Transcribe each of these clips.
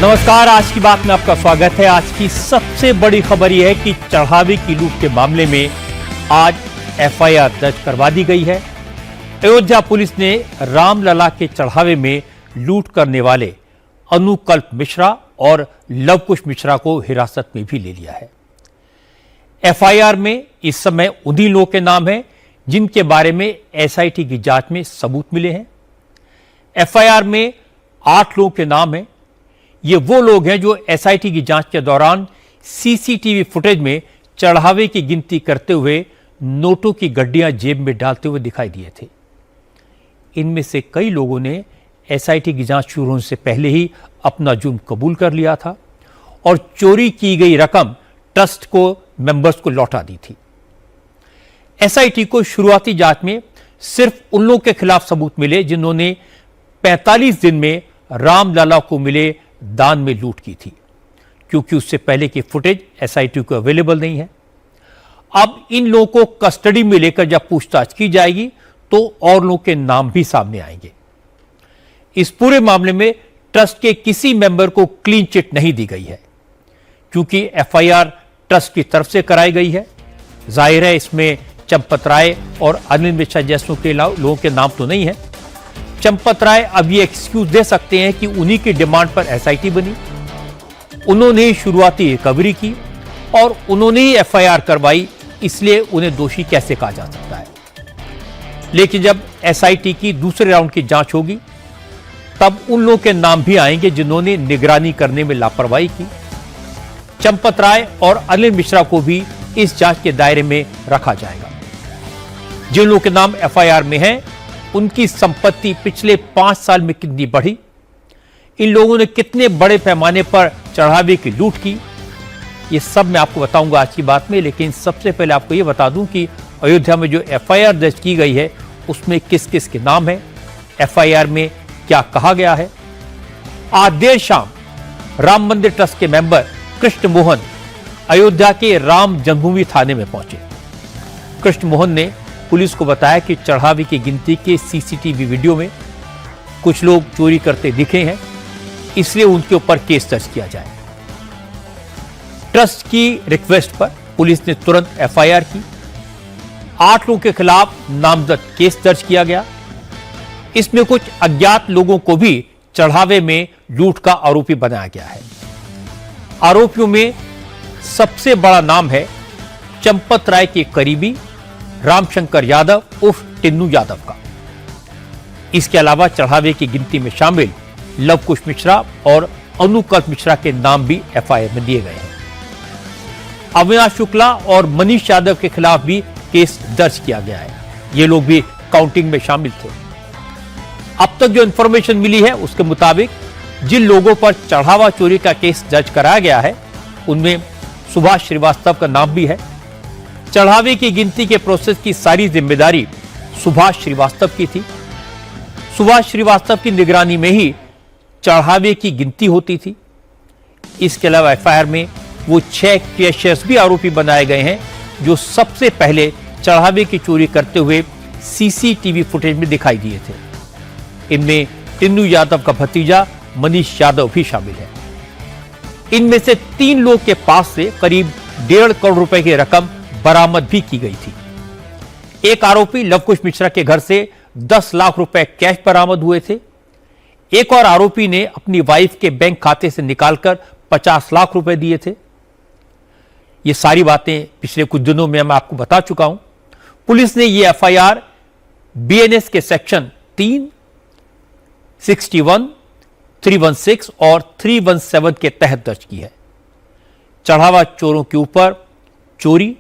नमस्कार, आज की बात में आपका स्वागत है। आज की सबसे बड़ी खबर यह है कि चढ़ावे की लूट के मामले में आज एफआईआर दर्ज करवा दी गई है। अयोध्या पुलिस ने रामलला के चढ़ावे में लूट करने वाले अनुकल्प मिश्रा और लवकुश मिश्रा को हिरासत में भी ले लिया है। एफआईआर में इस समय उन्हीं लोगों के नाम हैं जिनके बारे में एसआईटी की जांच में सबूत मिले हैं। एफआईआर में 8 लोगों के नाम हैं। ये वो लोग हैं जो एसआईटी की जांच के दौरान सीसीटीवी फुटेज में चढ़ावे की गिनती करते हुए नोटों की गड्डियां जेब में डालते हुए दिखाई दिए थे। इनमें से कई लोगों ने एसआईटी की जांच शुरू होने से पहले ही अपना जुर्म कबूल कर लिया था और चोरी की गई रकम ट्रस्ट को मेंबर्स को लौटा दी थी। एसआईटी को शुरुआती जांच में सिर्फ उन लोगों के खिलाफ सबूत मिले जिन्होंने 45 दिन में रामलला को मिले दान में लूट की थी, क्योंकि उससे पहले की फुटेज एसआईटी को अवेलेबल नहीं है। अब इन लोगों को कस्टडी में लेकर जब पूछताछ की जाएगी तो और लोगों के नाम भी सामने आएंगे। इस पूरे मामले में ट्रस्ट के किसी मेंबर को क्लीन चिट नहीं दी गई है, क्योंकि एफआईआर ट्रस्ट की तरफ से कराई गई है। जाहिर है इसमें चंपत राय और अनिल मिश्रा जैसों के लोगों के नाम तो नहीं है। चंपत राय अब ये एक्सक्यूज दे सकते हैं कि उन्हीं की डिमांड पर एसआईटी बनी, उन्होंने ही शुरुआती रिकवरी की और उन्होंने ही एफआईआर करवाई, इसलिए उन्हें दोषी कैसे कहा जा सकता है। लेकिन जब एसआईटी की दूसरे राउंड की जांच होगी तब उन लोगों के नाम भी आएंगे जिन्होंने निगरानी करने में लापरवाही की। चंपत राय और अनिल मिश्रा को भी इस जांच के दायरे में रखा जाएगा। जिन लोगों के नाम एफआईआर में हैं उनकी संपत्ति पिछले 5 साल में कितनी बढ़ी, इन लोगों ने कितने बड़े पैमाने पर चढ़ावे की लूट की, ये सब मैं आपको बताऊंगा आज की बात में। लेकिन सबसे पहले आपको ये बता दूं कि अयोध्या में जो एफआईआर दर्ज की गई है उसमें किस किस के नाम है, एफआईआर में क्या कहा गया है। आज देर शाम राम मंदिर ट्रस्ट के मेंबर कृष्ण मोहन अयोध्या के राम जन्मभूमि थाने में पहुंचे। कृष्ण मोहन ने पुलिस को बताया कि चढ़ावे की गिनती के सीसीटीवी वीडियो में कुछ लोग चोरी करते दिखे हैं, इसलिए उनके ऊपर केस दर्ज किया जाए। ट्रस्ट की रिक्वेस्ट पर पुलिस ने तुरंत एफआईआर की। 8 लोगों के खिलाफ नामजद केस दर्ज किया गया। इसमें कुछ अज्ञात लोगों को भी चढ़ावे में लूट का आरोपी बनाया गया है। आरोपियों में सबसे बड़ा नाम है चंपत राय के करीबी रामशंकर यादव उर्फ टिन्नू यादव का। इसके अलावा चढ़ावे की गिनती में शामिल लवकुश मिश्रा और अनुकल्प मिश्रा के नाम भी एफआईआर में दिए गए हैं। अविनाश शुक्ला और मनीष यादव के खिलाफ भी केस दर्ज किया गया है। ये लोग भी काउंटिंग में शामिल थे। अब तक जो इंफॉर्मेशन मिली है उसके मुताबिक जिन लोगों पर चढ़ावा चोरी का केस दर्ज कराया गया है उनमें सुभाष श्रीवास्तव का नाम भी है। चढ़ावे की गिनती के प्रोसेस की सारी जिम्मेदारी सुभाष श्रीवास्तव की थी। सुभाष श्रीवास्तव की निगरानी में ही चढ़ावे की गिनती होती थी। इसके अलावा एफआईआर में वो 6 कैशियर्स भी आरोपी बनाए गए हैं जो सबसे पहले चढ़ावे की चोरी करते हुए सीसीटीवी फुटेज में दिखाई दिए थे। इनमें टिन्नू यादव का भतीजा मनीष यादव भी शामिल है। इनमें से 3 लोग के पास से करीब 1.5 करोड़ रुपए की रकम बरामद भी की गई थी। एक आरोपी लवकुश मिश्रा के घर से 10 लाख रुपए कैश बरामद हुए थे। एक और आरोपी ने अपनी वाइफ के बैंक खाते से निकालकर 50 लाख रुपए दिए थे। ये सारी बातें पिछले कुछ दिनों में मैं आपको बता चुका हूं। पुलिस ने ये एफआईआर बीएनएस के सेक्शन 3, 61, 316 और 317 के तहत दर्ज की है। चढ़ावा चोरों के ऊपर चोरी,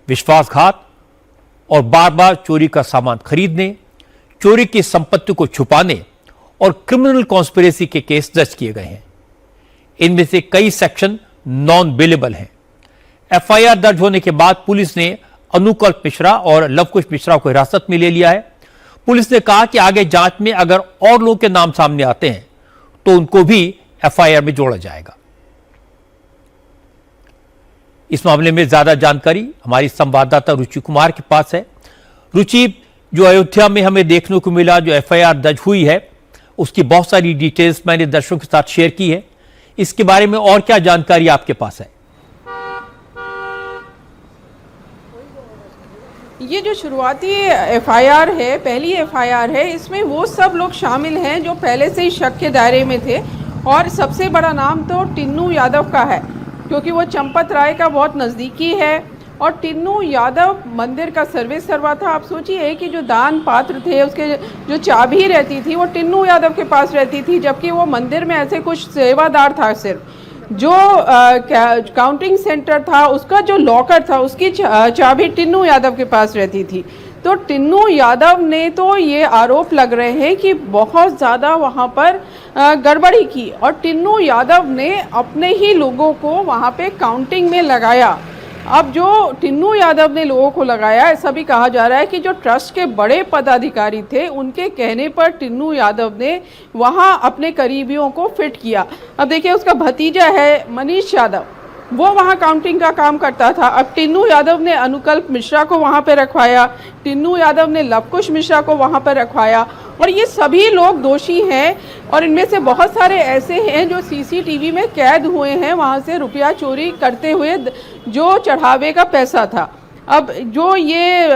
विश्वासघात और बार बार चोरी का सामान खरीदने, चोरी की संपत्ति को छुपाने और क्रिमिनल कॉन्स्पिरेसी के केस दर्ज किए गए हैं। इनमें से कई सेक्शन नॉन बेलेबल हैं। एफआईआर दर्ज होने के बाद पुलिस ने अनुकल्प मिश्रा और लवकुश मिश्रा को हिरासत में ले लिया है। पुलिस ने कहा कि आगे जांच में अगर और लोगों के नाम सामने आते हैं तो उनको भी एफआईआर में जोड़ा जाएगा। इस मामले में ज्यादा जानकारी हमारी संवाददाता रुचि कुमार के पास है। रुचि, जो अयोध्या में हमें देखने को मिला, जो एफआईआर दर्ज हुई है, उसकी बहुत सारी डिटेल्स मैंने दर्शकों के साथ शेयर की है। इसके बारे में और क्या जानकारी आपके पास है? ये जो शुरुआती एफआईआर है, पहली एफआईआर है, इसमें वो सब लोग शामिल हैं जो पहले से ही शक के दायरे में थे। और सबसे बड़ा नाम तो टिन्नू यादव का है, क्योंकि वो चंपत राय का बहुत नज़दीकी है। और टिन्नू यादव मंदिर का सर्विस करवा था। आप सोचिए कि जो दान पात्र थे, उसके जो चाबी रहती थी वो टिन्नू यादव के पास रहती थी, जबकि वो मंदिर में ऐसे कुछ सेवादार था। सिर्फ जो काउंटिंग सेंटर था, उसका जो लॉकर था, उसकी चाबी टिन्नू यादव के पास रहती थी। तो टिन्नू यादव ने तो ये आरोप लग रहे हैं कि बहुत ज़्यादा वहाँ पर गड़बड़ी की, और टिन्नू यादव ने अपने ही लोगों को वहाँ पे काउंटिंग में लगाया। अब जो टिन्नू यादव ने लोगों को लगाया, ऐसा भी कहा जा रहा है कि जो ट्रस्ट के बड़े पदाधिकारी थे, उनके कहने पर टिन्नू यादव ने वहां अपने करीबियों को फिट किया। अब देखिए, उसका भतीजा है मनीष यादव, वो वहाँ काउंटिंग का काम करता था। अब टिन्नू यादव ने अनुकल्प मिश्रा को वहाँ पे रखवाया, टिन्नू यादव ने लवकुश मिश्रा को वहाँ पर रखवाया, और ये सभी लोग दोषी हैं। और इनमें से बहुत सारे ऐसे हैं जो सीसीटीवी में कैद हुए हैं, वहाँ से रुपया चोरी करते हुए, जो चढ़ावे का पैसा था। अब जो ये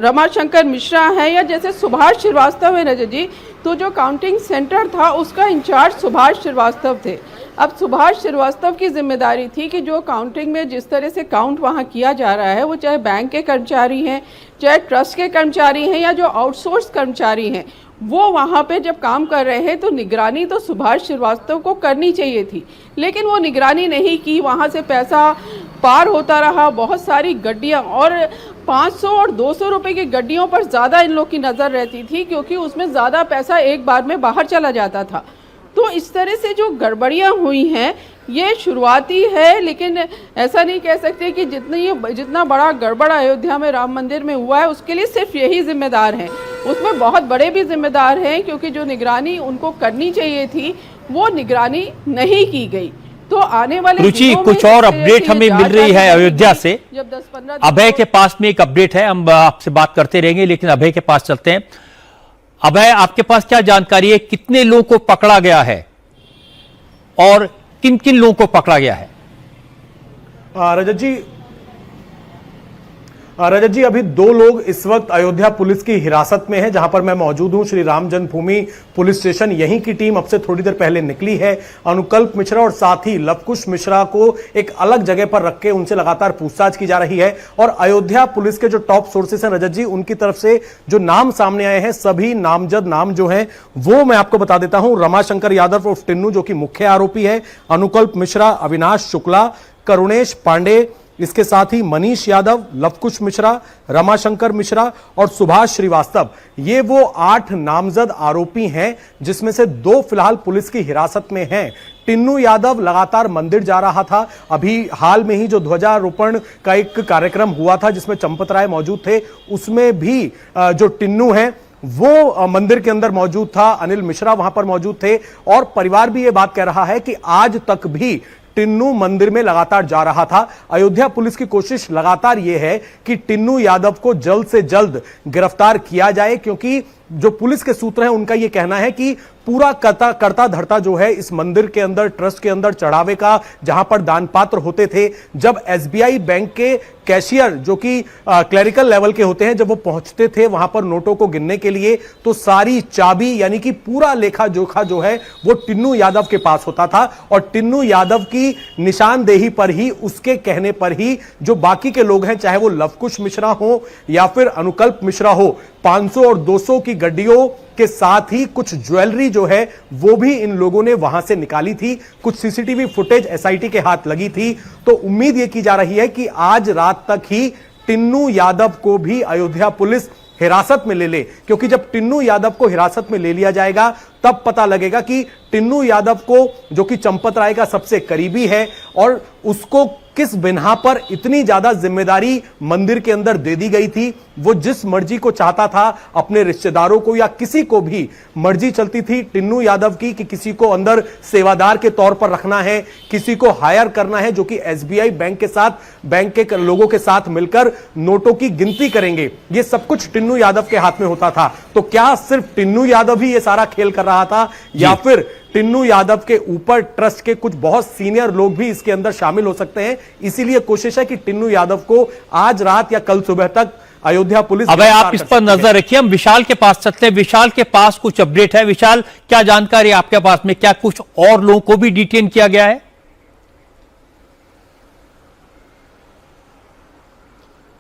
रमाशंकर मिश्रा हैं, या जैसे सुभाष श्रीवास्तव है रजत जी, तो जो काउंटिंग सेंटर था उसका इंचार्ज सुभाष श्रीवास्तव थे। अब सुभाष श्रीवास्तव की जिम्मेदारी थी कि जो काउंटिंग में जिस तरह से काउंट वहाँ किया जा रहा है, वो चाहे बैंक के कर्मचारी हैं, चाहे ट्रस्ट के कर्मचारी हैं, या जो आउटसोर्स कर्मचारी हैं, वो वहाँ पे जब काम कर रहे हैं, तो निगरानी तो सुभाष श्रीवास्तव को करनी चाहिए थी, लेकिन वो निगरानी नहीं की। वहाँ से पैसा पार होता रहा, बहुत सारी गड्डियाँ, और 500 और 200 रुपए की गड्डियों पर ज़्यादा इन लोग की नज़र रहती थी, क्योंकि उसमें ज़्यादा पैसा एक बार में बाहर चला जाता था। तो इस तरह से जो गड़बड़ियाँ हुई हैं, ये शुरुआती है, लेकिन ऐसा नहीं कह सकते कि जितना बड़ा गड़बड़ अयोध्या में राम मंदिर में हुआ है, उसके लिए सिर्फ यही जिम्मेदार हैं। उसमें बहुत बड़े भी जिम्मेदार हैं, क्योंकि जो निगरानी उनको करनी चाहिए थी, वो निगरानी नहीं की गई। तो आने वाले रुचि, कुछ और अपडेट हमें मिल रही है अयोध्या से। जब 10-15 अभय के पास में एक अपडेट है, हम आपसे बात करते रहेंगे, लेकिन अभय के पास चलते हैं। अभय, आपके पास क्या जानकारी है, कितने लोगों को पकड़ा गया है और किन किन लोगों को पकड़ा गया है? रजत जी, अभी 2 लोग इस वक्त अयोध्या पुलिस की हिरासत में हैं, जहां पर मैं मौजूद हूं। श्री राम जन्मभूमि पुलिस स्टेशन, यहीं की टीम अब से थोड़ी देर पहले निकली है। अनुकल्प मिश्रा और साथ ही लवकुश मिश्रा को एक अलग जगह पर रख के उनसे लगातार पूछताछ की जा रही है। और अयोध्या पुलिस के जो टॉप सोर्सेस हैं रजत जी, उनकी तरफ से जो नाम सामने आए हैं, सभी नामजद नाम जो हैं वो मैं आपको बता देता हूं। रमाशंकर यादव उर्फ टिन्नू, जो कि मुख्य आरोपी है, अनुकल्प मिश्रा, अविनाश शुक्ला, करुणेश पांडे, इसके साथ ही मनीष यादव, लवकुश मिश्रा, रमाशंकर मिश्रा और सुभाष श्रीवास्तव, ये वो 8 नामजद आरोपी हैं, जिसमें से 2 फिलहाल पुलिस की हिरासत में हैं। टिन्नू यादव लगातार मंदिर जा रहा था। अभी हाल में ही जो ध्वजारोपण का एक कार्यक्रम हुआ था, जिसमें चंपत राय मौजूद थे, उसमें भी जो टिन्नू है वो मंदिर के अंदर मौजूद था। अनिल मिश्रा वहां पर मौजूद थे, और परिवार भी ये बात कह रहा है कि आज तक भी टिन्नू मंदिर में लगातार जा रहा था। अयोध्या पुलिस की कोशिश लगातार यह है कि टिन्नू यादव को जल्द से जल्द गिरफ्तार किया जाए, क्योंकि जो पुलिस के सूत्र हैं उनका यह कहना है कि पूरा करता धरता जो है इस मंदिर के अंदर, ट्रस्ट के अंदर चढ़ावे का, जहां पर दान पात्र होते थे, जब एसबीआई बैंक के कैशियर जो कि क्लरिकल लेवल के होते हैं, जब वो पहुंचते थे वहां पर नोटों को गिनने के लिए, तो सारी चाबी यानी कि पूरा लेखा जोखा जो है वो टिन्नू यादव के पास होता था। और टिन्नू यादव की निशानदेही पर ही, उसके कहने पर ही जो बाकी के लोग हैं, चाहे वो लवकुश मिश्रा हो या फिर अनुकल्प मिश्रा हो, 500 और 200 की गड्डियों के साथ ही कुछ ज्वेलरी जो है वो भी इन लोगों ने वहां से निकाली थी। कुछ सीसीटीवी फुटेज एसआईटी के हाथ लगी थी। तो उम्मीद यह की जा रही है कि आज रात तक ही टिन्नू यादव को भी अयोध्या पुलिस हिरासत में ले ले, क्योंकि जब टिन्नू यादव को हिरासत में ले लिया जाएगा तब पता लगेगा कि टिन्नू यादव को, जो कि चंपत राय का सबसे करीबी है, और उसको किस बिना पर इतनी ज्यादा जिम्मेदारी मंदिर के अंदर दे दी गई थी। वो जिस मर्जी को चाहता था, अपने रिश्तेदारों को या किसी को भी मर्जी चलती थी टिन्नू यादव की कि किसी को अंदर सेवादार के तौर पर रखना है, किसी को हायर करना है, जो कि एसबीआई बैंक के साथ, बैंक के लोगों के साथ मिलकर नोटों की गिनती करेंगे। ये सब कुछ टिन्नू यादव के हाथ में होता था। तो क्या सिर्फ टिन्नू यादव ही ये सारा खेल कर रहा था, या फिर टिन्नू यादव के ऊपर ट्रस्ट के कुछ बहुत सीनियर लोग भी इसके अंदर शामिल हो सकते हैं। इसीलिए कोशिश है कि टिन्नू यादव को आज रात या कल सुबह तक अयोध्या पुलिस। अब आप इस पर नजर रखिए, हम विशाल के पास चलते हैं। विशाल के पास कुछ अपडेट है। विशाल, क्या जानकारी आपके पास में, क्या कुछ और लोगों को भी डिटेन किया गया है?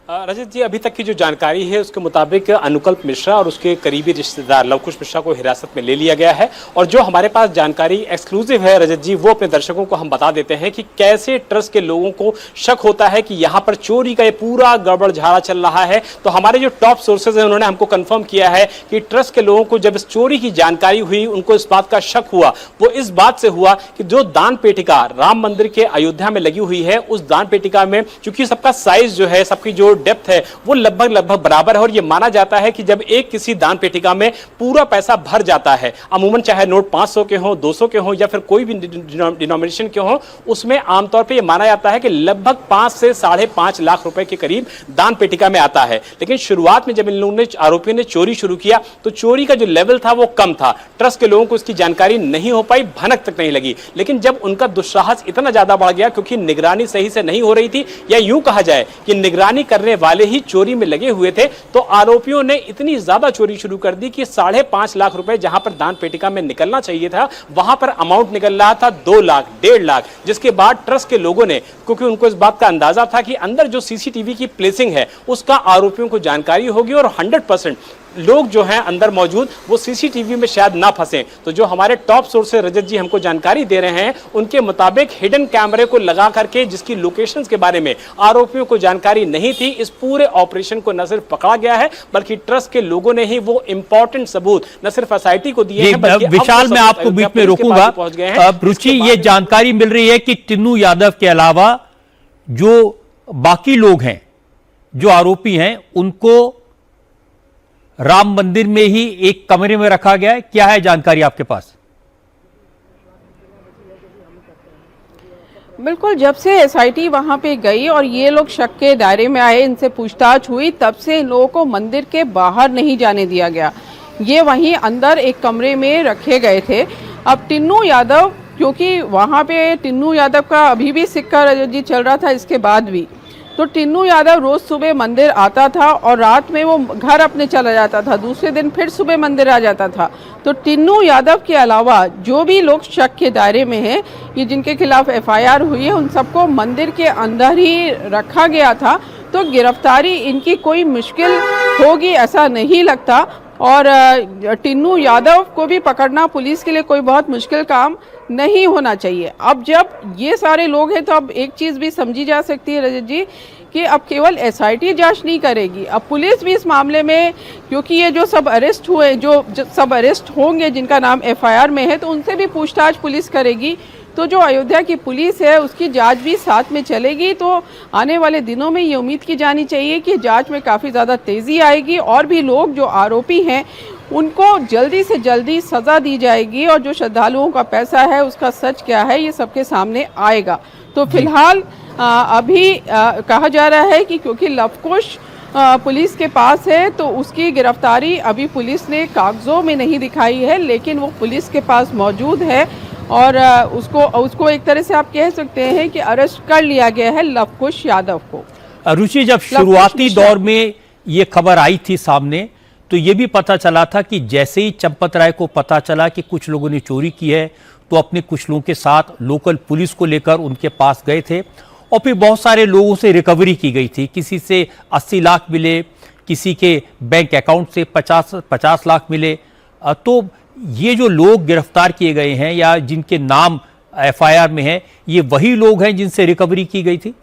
रजत जी, अभी तक की जो जानकारी है उसके मुताबिक अनुकल्प मिश्रा और उसके करीबी रिश्तेदार लवकुश मिश्रा को हिरासत में ले लिया गया है। और जो हमारे पास जानकारी एक्सक्लूसिव है रजत जी, वो अपने दर्शकों को हम बता देते हैं कि कैसे ट्रस्ट के लोगों को शक होता है कि यहाँ पर चोरी का ये पूरा गड़बड़ झाड़ा चल रहा है। तो हमारे जो टॉप सोर्सेज हैं उन्होंने हमको कंफर्म किया है कि ट्रस्ट के लोगों को जब इस चोरी की जानकारी हुई, उनको इस बात का शक हुआ, वो इस बात से हुआ कि जो दान पेटिका राम मंदिर के अयोध्या में लगी हुई है, उस दान पेटिका में चूंकि सबका साइज जो है, सबकी जो डेप्थ है वो लगभग बराबर है। और ये माना जाता है कि जब एक किसी दान पेटिका में पूरा पैसा भर जाता है, अमूमन चाहे नोट 500 के हो, 200 के हो या फिर कोई भी डिनोमिनेशन के हो, उसमें आमतौर पे ये माना जाता है कि लगभग 5 से 5.5 लाख रुपए के करीब दान पेटिका में आता है। लेकिन शुरुआत में जब इन लोगों ने, आरोपियों ने चोरी शुरू किया तो चोरी का जो लेवल था वो कम था। ट्रस्ट के लोगों को इसकी जानकारी नहीं हो पाई, भनक तक नहीं लगी। लेकिन जब उनका दुस्साहस इतना ज्यादा बढ़ गया क्योंकि निगरानी सही से नहीं हो रही थी, या यूं कहा जाए कि निगरानी करने वाले ही चोरी में लगे हुए थे, तो आरोपियों ने इतनी ज्यादा चोरी शुरू कर दी कि 5.5 लाख रुपए जहां पर दान पेटिका में निकलना चाहिए था, वहां पर अमाउंट निकल रहा था 2 लाख, 1.5 लाख। जिसके बाद ट्रस्ट के लोगों ने, क्योंकि उनको इस बात का अंदाजा था कि अंदर जो सीसीटीवी की प्लेसिंग है उसका आरोपियों को जानकारी होगी और 100% लोग जो हैं अंदर मौजूद वो सीसीटीवी में शायद ना फंसे। तो जो हमारे टॉप सोर्स है रजत जी हमको जानकारी दे रहे हैं, उनके मुताबिक हिडन कैमरे को लगा करके जिसकी लोकेशंस के बारे में आरोपियों को जानकारी नहीं थी, इस पूरे ऑपरेशन को न सिर्फ पकड़ा गया है बल्कि ट्रस्ट के लोगों ने ही वो इंपॉर्टेंट सबूत न सिर्फ एसआईटी को दिए हैं बल्कि विशाल, मैं आपको बीच में रोकूंगा। अब रुचि, ये जानकारी मिल रही है कि टिन्नू यादव के अलावा जो बाकी लोग हैं, जो आरोपी हैं, उनको राम मंदिर में ही एक कमरे में रखा गया है। क्या है जानकारी आपके पास? बिल्कुल, जब से एसआईटी वहां पे गई और ये लोग शक के दायरे में आए, इनसे पूछताछ हुई, तब से इन लोगों को मंदिर के बाहर नहीं जाने दिया गया। ये वहीं अंदर एक कमरे में रखे गए थे। अब टिन्नू यादव, क्योंकि वहां पे टिन्नू यादव का अभी भी सिक्का रजत जी चल रहा था, इसके बाद भी तो टिन्नू यादव रोज सुबह मंदिर आता था और रात में वो घर अपने चला जाता था, दूसरे दिन फिर सुबह मंदिर आ जाता था। तो टिन्नू यादव के अलावा जो भी लोग शक के दायरे में हैं, ये जिनके खिलाफ एफआईआर हुई है, उन सबको मंदिर के अंदर ही रखा गया था। तो गिरफ्तारी इनकी कोई मुश्किल होगी ऐसा नहीं लगता। और टिन्नू यादव को भी पकड़ना पुलिस के लिए कोई बहुत मुश्किल काम नहीं होना चाहिए। अब जब ये सारे लोग हैं तो अब एक चीज़ भी समझी जा सकती है रजत जी कि अब केवल एसआईटी जांच नहीं करेगी, अब पुलिस भी इस मामले में, क्योंकि ये जो सब अरेस्ट हुए, जो सब अरेस्ट होंगे जिनका नाम एफआईआर में है, तो उनसे भी पूछताछ पुलिस करेगी। तो जो अयोध्या की पुलिस है उसकी जांच भी साथ में चलेगी। तो आने वाले दिनों में ये उम्मीद की जानी चाहिए कि जांच में काफ़ी ज़्यादा तेज़ी आएगी और भी लोग जो आरोपी हैं उनको जल्दी से जल्दी सज़ा दी जाएगी और जो श्रद्धालुओं का पैसा है उसका सच क्या है ये सबके सामने आएगा। तो फिलहाल अभी कहा जा रहा है कि क्योंकि लवकुश पुलिस के पास है तो उसकी गिरफ्तारी अभी पुलिस ने कागजों में नहीं दिखाई है, लेकिन वो पुलिस के पास मौजूद है और उसको एक तरह से आप कह सकते हैं कि अरेस्ट कर लिया गया है लवकुश यादव को। रुचि, जब शुरुआती दौर में ये खबर आई थी सामने तो ये भी पता चला था कि जैसे ही चंपत राय को पता चला कि कुछ लोगों ने चोरी की है तो अपने कुछ लोगों के साथ लोकल पुलिस को लेकर उनके पास गए थे और फिर बहुत सारे लोगों से रिकवरी की गई थी। किसी से 80 लाख मिले, किसी के बैंक अकाउंट से 50 लाख मिले। तो ये जो लोग गिरफ्तार किए गए हैं या जिनके नाम एफआईआर में हैं, ये वही लोग हैं जिनसे रिकवरी की गई थी?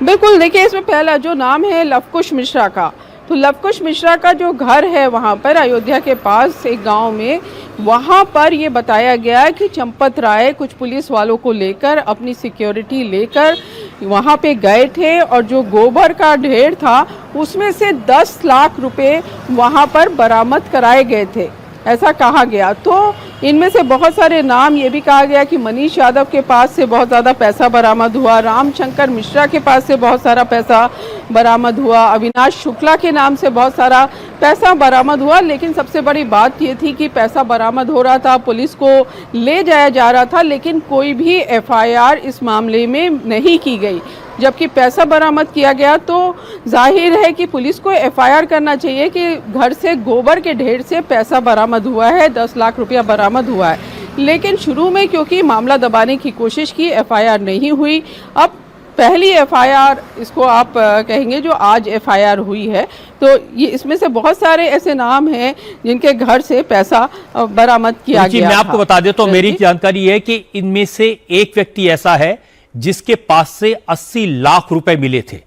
बिल्कुल, देखिए इसमें पहला जो नाम है लवकुश मिश्रा का, तो लवकुश मिश्रा का जो घर है वहाँ पर अयोध्या के पास एक गांव में, वहाँ पर ये बताया गया कि चंपत राय कुछ पुलिस वालों को लेकर अपनी सिक्योरिटी लेकर वहाँ पे गए थे और जो गोबर का ढेर था उसमें से 10 लाख रुपए वहाँ पर बरामद कराए गए थे। ऐसा कहा गया। तो इनमें से बहुत सारे नाम ये भी कहा गया कि मनीष यादव के पास से बहुत ज़्यादा पैसा बरामद हुआ, रामशंकर मिश्रा के पास से बहुत सारा पैसा बरामद हुआ, अविनाश शुक्ला के नाम से बहुत सारा पैसा बरामद हुआ। लेकिन सबसे बड़ी बात ये थी कि पैसा बरामद हो रहा था, पुलिस को ले जाया जा रहा था, लेकिन कोई भी एफआईआर इस मामले में नहीं की गई। जबकि पैसा बरामद किया गया तो जाहिर है कि पुलिस को एफआईआर करना चाहिए कि घर से गोबर के ढेर से पैसा बरामद हुआ है, 10 लाख रुपया बरामद हुआ है। लेकिन शुरू में क्योंकि मामला दबाने की कोशिश की, एफआईआर नहीं हुई। अब पहली एफआईआर इसको आप कहेंगे जो आज एफआईआर हुई है, तो ये इसमें से बहुत सारे ऐसे नाम हैं जिनके घर से पैसा बरामद किया गया। मैं आपको बता देता हूं, मेरी जानकारी है कि इनमें से एक व्यक्ति ऐसा है जिसके पास से 80 लाख रुपए मिले थे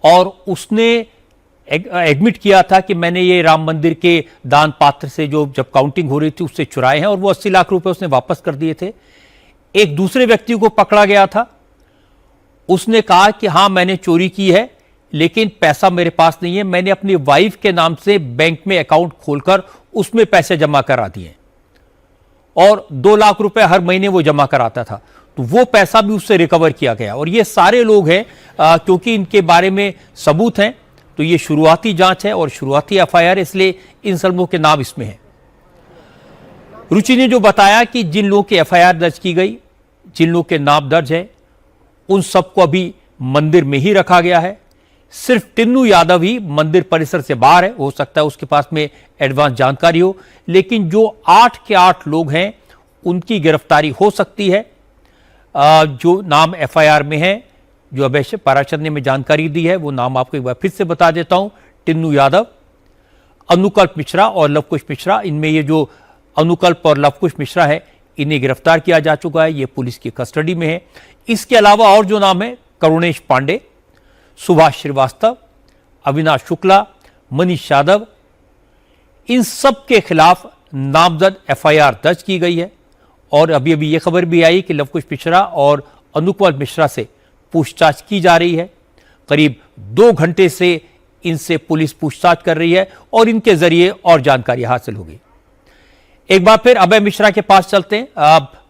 और उसने एडमिट किया था कि मैंने ये राम मंदिर के दान पात्र से जो जब काउंटिंग हो रही थी उससे चुराए हैं, और वो 80 लाख रुपए उसने वापस कर दिए थे। एक दूसरे व्यक्ति को पकड़ा गया था, उसने कहा कि हां मैंने चोरी की है लेकिन पैसा मेरे पास नहीं है, मैंने अपनी वाइफ के नाम से बैंक में अकाउंट खोलकर उसमें पैसे जमा करा दिए और 2 लाख रुपए हर महीने वो जमा कराता था, तो वो पैसा भी उससे रिकवर किया गया। और ये सारे लोग हैं क्योंकि इनके बारे में सबूत हैं, तो ये शुरुआती जांच है और शुरुआती एफआईआर, इसलिए इन सब लोगों के नाम इसमें हैं। रुचि ने जो बताया कि जिन लोगों की एफआईआर दर्ज की गई, जिन लोगों के नाम दर्ज है, उन सबको अभी मंदिर में ही रखा गया है। सिर्फ टिन्नू यादव ही मंदिर परिसर से बाहर है, हो सकता है उसके पास में एडवांस जानकारी हो, लेकिन जो 8 के 8 लोग हैं उनकी गिरफ्तारी हो सकती है। जो नाम एफआईआर में है, जो अभय पाराशर ने में जानकारी दी है, वो नाम आपको एक बार फिर से बता देता हूं। टिन्नू यादव, अनुकल्प मिश्रा और लवकुश मिश्रा। इनमें ये जो अनुकल्प और लवकुश मिश्रा है, इन्हें गिरफ्तार किया जा चुका है, ये पुलिस की कस्टडी में है। इसके अलावा और जो नाम है, करुणेश पांडे, सुभाष श्रीवास्तव, अविनाश शुक्ला, मनीष यादव, इन सब के खिलाफ नामजद एफआईआर दर्ज की गई है। और अभी अभी यह खबर भी आई कि लवकुश मिश्रा और अनुकल्प मिश्रा से पूछताछ की जा रही है। करीब 2 घंटे से इनसे पुलिस पूछताछ कर रही है और इनके जरिए और जानकारी हासिल होगी। एक बार फिर अभय मिश्रा के पास चलते हैं।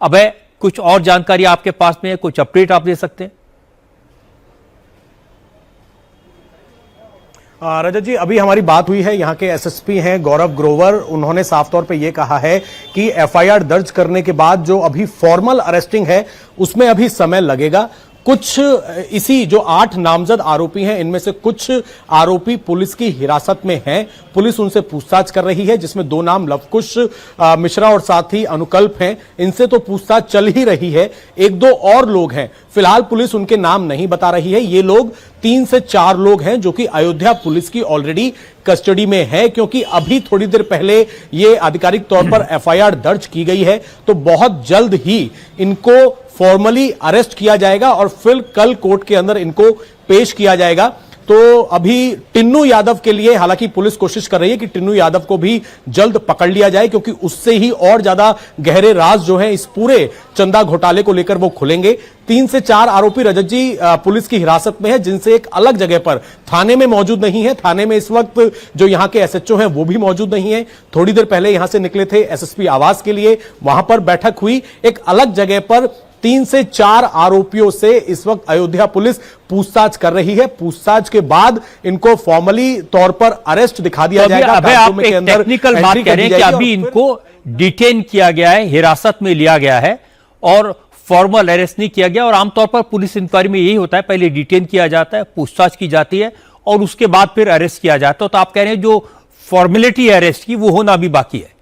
अभय, कुछ और जानकारी आपके पास में है, कुछ अपडेट आप दे सकते हैं? रजत जी, अभी हमारी बात हुई है, यहाँ के एसएसपी हैं गौरव ग्रोवर, उन्होंने साफ तौर पे ये कहा है कि एफआईआर दर्ज करने के बाद जो अभी फॉर्मल अरेस्टिंग है उसमें अभी समय लगेगा। कुछ इसी जो 8 नामजद आरोपी हैं, इनमें से कुछ आरोपी पुलिस की हिरासत में हैं, पुलिस उनसे पूछताछ कर रही है, जिसमें 2 नाम लवकुश मिश्रा और साथ ही अनुकल्प हैं। इनसे तो पूछताछ चल ही रही है। 1-2 और लोग हैं, फिलहाल पुलिस उनके नाम नहीं बता रही है। ये लोग 3 से 4 लोग हैं जो कि अयोध्या पुलिस की ऑलरेडी कस्टडी में है, क्योंकि अभी थोड़ी देर पहले ये आधिकारिक तौर पर एफआईआर दर्ज की गई है। तो बहुत जल्द ही इनको फॉर्मली अरेस्ट किया जाएगा और फिर कल कोर्ट के अंदर इनको पेश किया जाएगा। तो अभी टिन्नू यादव के लिए हालांकि पुलिस कोशिश कर रही है कि टिन्नू यादव को भी जल्द पकड़ लिया जाए, क्योंकि उससे ही और ज्यादा गहरे राज जो हैं इस पूरे चंदा घोटाले को लेकर वो खुलेंगे। 3 से 4 आरोपी रजत जी पुलिस की हिरासत में है, जिनसे एक अलग जगह पर थाने में मौजूद नहीं है। थाने में इस वक्त जो यहाँ के एसएचओ हैं वो भी मौजूद नहीं है। थोड़ी देर पहले यहां से निकले थे एसएसपी आवास के लिए, वहां पर बैठक हुई। एक अलग जगह पर 3 से 4 आरोपियों से इस वक्त अयोध्या पुलिस पूछताछ कर रही है। पूछताछ के बाद इनको फॉर्मली तौर पर अरेस्ट दिखा दिया जाएगा। अबे आप एक टेक्निकल बात कह रहे हैं कि अभी इनको डिटेन किया गया है, हिरासत में लिया गया है और फॉर्मल अरेस्ट नहीं किया गया। और आमतौर पर पुलिस इंक्वायरी में यही होता है, पहले डिटेन किया जाता है, पूछताछ की जाती है और उसके बाद फिर अरेस्ट किया जाता है। तो आप कह रहे हैं जो फॉर्मेलिटी है अरेस्ट की, वो होना भी बाकी है।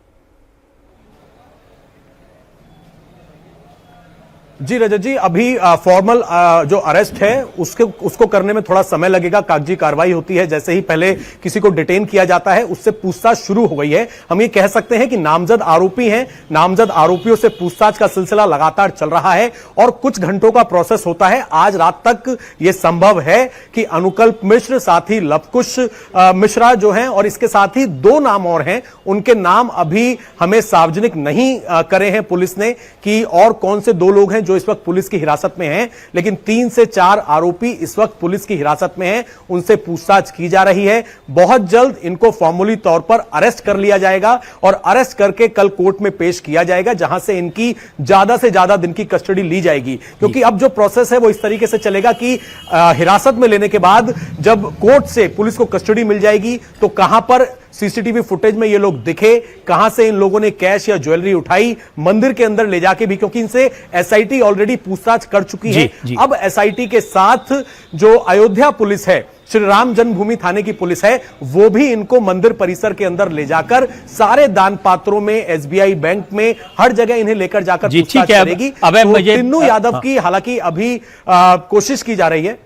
जी रजत जी, अभी फॉर्मल जो अरेस्ट है उसको करने में थोड़ा समय लगेगा। कागजी कार्रवाई होती है, जैसे ही पहले किसी को डिटेन किया जाता है उससे पूछताछ शुरू हो गई है। हम ये कह सकते हैं कि नामजद आरोपी हैं, नामजद आरोपियों से पूछताछ का सिलसिला लगातार चल रहा है और कुछ घंटों का प्रोसेस होता है। आज रात तक यह संभव है कि अनुकल्प मिश्र, साथ ही लवकुश मिश्रा जो हैं और इसके साथ ही 2 नाम और हैं, उनके नाम अभी हमें सार्वजनिक नहीं करे हैं पुलिस ने कि और कौन से 2 लोग हैं हैं जो इस वक्त पुलिस की हिरासत में हैं, लेकिन 3 से 4 आरोपी इस वक्त पुलिस की हिरासत में हैं, उनसे पूछताछ की जा रही है। बहुत जल्द इनको फॉर्मली तौर पर अरेस्ट कर लिया जाएगा और अरेस्ट करके कल कोर्ट में पेश किया जाएगा, जहां से इनकी ज्यादा से ज्यादा दिन की कस्टडी ली जाएगी। क्योंकि अब जो प्रोसेस है वो इस तरीके से चलेगा कि हिरासत में लेने के बाद जब कोर्ट से पुलिस को कस्टडी मिल जाएगी तो कहां पर सीसीटीवी फुटेज में ये लोग दिखे, कहां से इन लोगों ने कैश या ज्वेलरी उठाई, मंदिर के अंदर ले जाके भी, क्योंकि इनसे एसआईटी ऑलरेडी पूछताछ कर चुकी है। अब एसआईटी के साथ जो अयोध्या पुलिस है, श्री राम जन्मभूमि थाने की पुलिस है, वो भी इनको मंदिर परिसर के अंदर ले जाकर सारे दान पात्रों में, एसबीआई बैंक में, हर जगह इन्हें लेकर जाकर पूछताछ करेगी। तो टिन्नू यादव की हालांकि अभी कोशिश की जा रही है।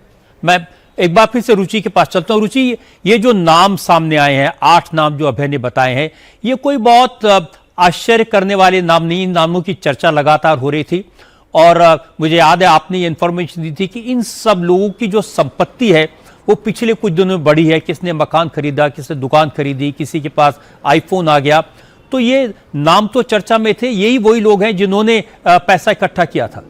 मैं एक बार फिर से रुचि के पास चलता हूं। रुचि, ये जो नाम सामने आए हैं, 8 नाम जो अभय ने बताए हैं, ये कोई बहुत आश्चर्य करने वाले नाम नहीं। इन नामों की चर्चा लगातार हो रही थी और मुझे याद है आपने ये इंफॉर्मेशन दी थी कि इन सब लोगों की जो संपत्ति है वो पिछले कुछ दिनों में बढ़ी है। किसने मकान खरीदा, किसने दुकान खरीदी, किसी के पास आईफोन आ गया। तो ये नाम तो चर्चा में थे, यही वही लोग हैं जिन्होंने पैसा इकट्ठा किया था।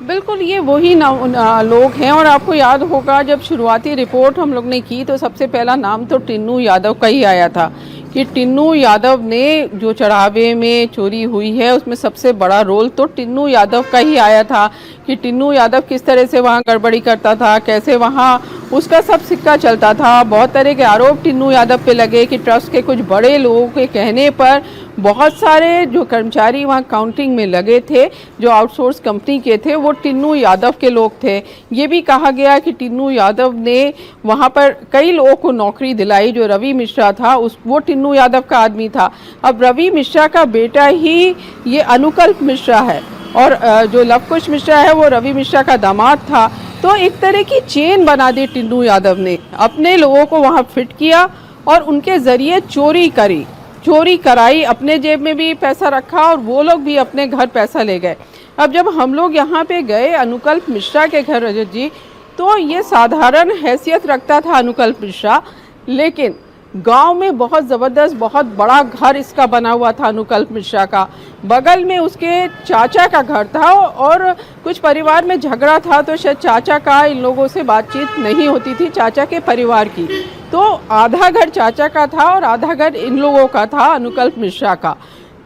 बिल्कुल, ये वही लोग हैं। और आपको याद होगा जब शुरुआती रिपोर्ट हम लोग ने की तो सबसे पहला नाम तो टिन्नू यादव का ही आया था कि टिन्नू यादव ने जो चढ़ावे में चोरी हुई है उसमें सबसे बड़ा रोल तो टिन्नू यादव का ही आया था कि टिन्नू यादव किस तरह से वहाँ गड़बड़ी करता था, कैसे वहाँ उसका सब सिक्का चलता था। बहुत तरह के आरोप टिन्नू यादव पे लगे कि ट्रस्ट के कुछ बड़े लोगों के कहने पर बहुत सारे जो कर्मचारी वहाँ काउंटिंग में लगे थे, जो आउटसोर्स कंपनी के थे, वो टिन्नू यादव के लोग थे। ये भी कहा गया कि टिन्नू यादव ने वहाँ पर कई लोगों को नौकरी दिलाई। जो रवि मिश्रा था वो टिन्नू यादव का आदमी था। अब रवि मिश्रा का बेटा ही ये अनुकल्प मिश्रा है और जो लवकुश मिश्रा है वो रवि मिश्रा का दामाद था। तो एक तरह की चेन बना दी टिन्नू यादव ने, अपने लोगों को वहाँ फिट किया और उनके जरिए चोरी कराई, अपने जेब में भी पैसा रखा और वो लोग भी अपने घर पैसा ले गए। अब जब हम लोग यहाँ पे गए अनुकल्प मिश्रा के घर रजत जी, तो ये साधारण हैसियत रखता था अनुकल्प मिश्रा, लेकिन गांव में बहुत ज़बरदस्त बहुत बड़ा घर इसका बना हुआ था अनुकल्प मिश्रा का। बगल में उसके चाचा का घर था और कुछ परिवार में झगड़ा था तो शायद चाचा का इन लोगों से बातचीत नहीं होती थी, चाचा के परिवार की। तो आधा घर चाचा का था और आधा घर इन लोगों का था अनुकल्प मिश्रा का।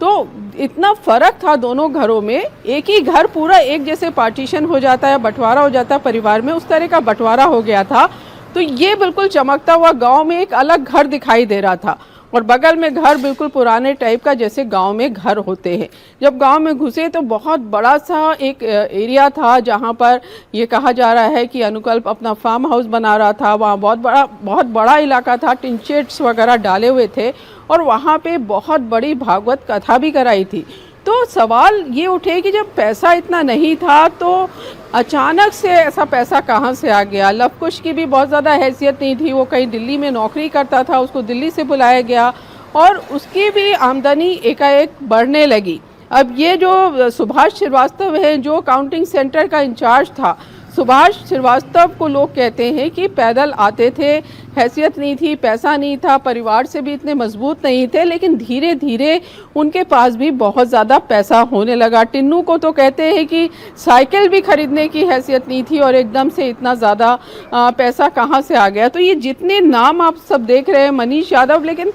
तो इतना फ़र्क था दोनों घरों में। एक ही घर पूरा एक जैसे पार्टीशन हो जाता है, बंटवारा हो जाता है परिवार में, उस तरह का बंटवारा हो गया था। तो ये बिल्कुल चमकता हुआ गांव में एक अलग घर दिखाई दे रहा था और बगल में घर बिल्कुल पुराने टाइप का जैसे गांव में घर होते हैं। जब गांव में घुसे तो बहुत बड़ा सा एक एरिया था जहां पर ये कहा जा रहा है कि अनुकल्प अपना फार्म हाउस बना रहा था। वहाँ बहुत बड़ा इलाका था, टिन शेड्स वगैरह डाले हुए थे और वहाँ पे बहुत बड़ी भागवत कथा भी कराई थी। तो सवाल ये उठे कि जब पैसा इतना नहीं था तो अचानक से ऐसा पैसा कहाँ से आ गया। लवकुश की भी बहुत ज़्यादा हैसियत नहीं थी, वो कहीं दिल्ली में नौकरी करता था, उसको दिल्ली से बुलाया गया और उसकी भी आमदनी एकाएक बढ़ने लगी। अब ये जो सुभाष श्रीवास्तव है जो अकाउंटिंग सेंटर का इंचार्ज था, सुभाष श्रीवास्तव को लोग कहते हैं कि पैदल आते थे, हैसियत नहीं थी, पैसा नहीं था, परिवार से भी इतने मजबूत नहीं थे, लेकिन धीरे धीरे उनके पास भी बहुत ज़्यादा पैसा होने लगा। टिन्नू को तो कहते हैं कि साइकिल भी खरीदने की हैसियत नहीं थी और एकदम से इतना ज़्यादा पैसा कहाँ से आ गया। तो ये जितने नाम आप सब देख रहे हैं, मनीष यादव, लेकिन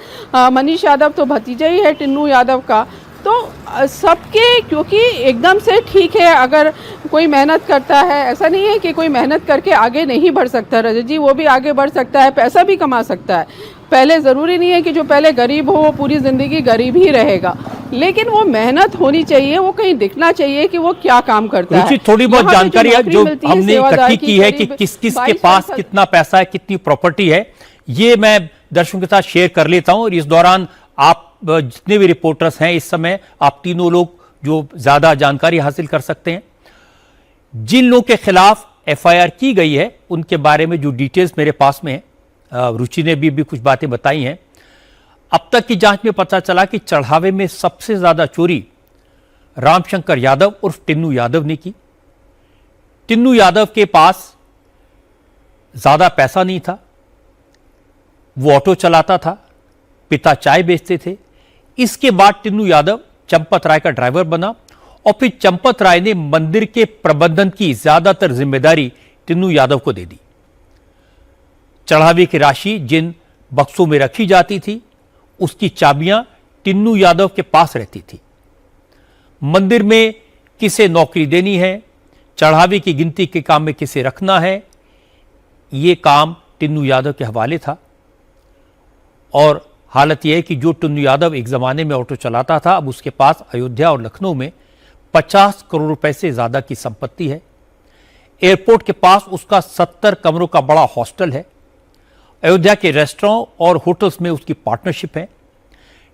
मनीष यादव तो भतीजा ही है टिन्नू यादव का, तो सबके क्योंकि एकदम से ठीक है अगर कोई मेहनत करता है, ऐसा नहीं है कि कोई मेहनत करके आगे नहीं बढ़ सकता रजत जी, वो भी आगे बढ़ सकता है, पैसा भी कमा सकता है। पहले ज़रूरी नहीं है कि जो पहले गरीब हो वो पूरी ज़िंदगी गरीब ही रहेगा, लेकिन वो मेहनत होनी चाहिए, वो कहीं दिखना चाहिए कि वो क्या काम करता है। थोड़ी बहुत जानकारी है जो हमने इकट्ठी की है कि किस किस के पास कितना पैसा है, कितनी प्रॉपर्टी है, ये मैं दर्शकों के साथ शेयर कर लेता हूँ। और इस दौरान आप जितने भी रिपोर्टर्स हैं इस समय, आप तीनों लोग जो ज्यादा जानकारी हासिल कर सकते हैं। जिन लोगों के खिलाफ एफआईआर की गई है उनके बारे में जो डिटेल्स मेरे पास में है, रुचि ने भी कुछ बातें बताई हैं। अब तक की जांच में पता चला कि चढ़ावे में सबसे ज्यादा चोरी रामशंकर यादव उर्फ टिन्नू यादव ने की। टिन्नू यादव के पास ज्यादा पैसा नहीं था, वो ऑटो चलाता था, पिता चाय बेचते थे, इसके बाद टिन्नू यादव चंपत राय का ड्राइवर बना और फिर चंपत राय ने मंदिर के प्रबंधन की ज्यादातर जिम्मेदारी टिन्नू यादव को दे दी। चढ़ावे की राशि जिन बक्सों में रखी जाती थी उसकी चाबियां टिन्नू यादव के पास रहती थी। मंदिर में किसे नौकरी देनी है, चढ़ावे की गिनती के काम में किसे रखना है, यह काम टिन्नू यादव के हवाले था। और हालत यह है कि जो टिन्नू यादव एक जमाने में ऑटो चलाता था, अब उसके पास अयोध्या और लखनऊ में 50 करोड़ रुपए से ज्यादा की संपत्ति है। एयरपोर्ट के पास उसका 70 कमरों का बड़ा हॉस्टल है। अयोध्या के रेस्टोरेंट और होटल्स में उसकी पार्टनरशिप है।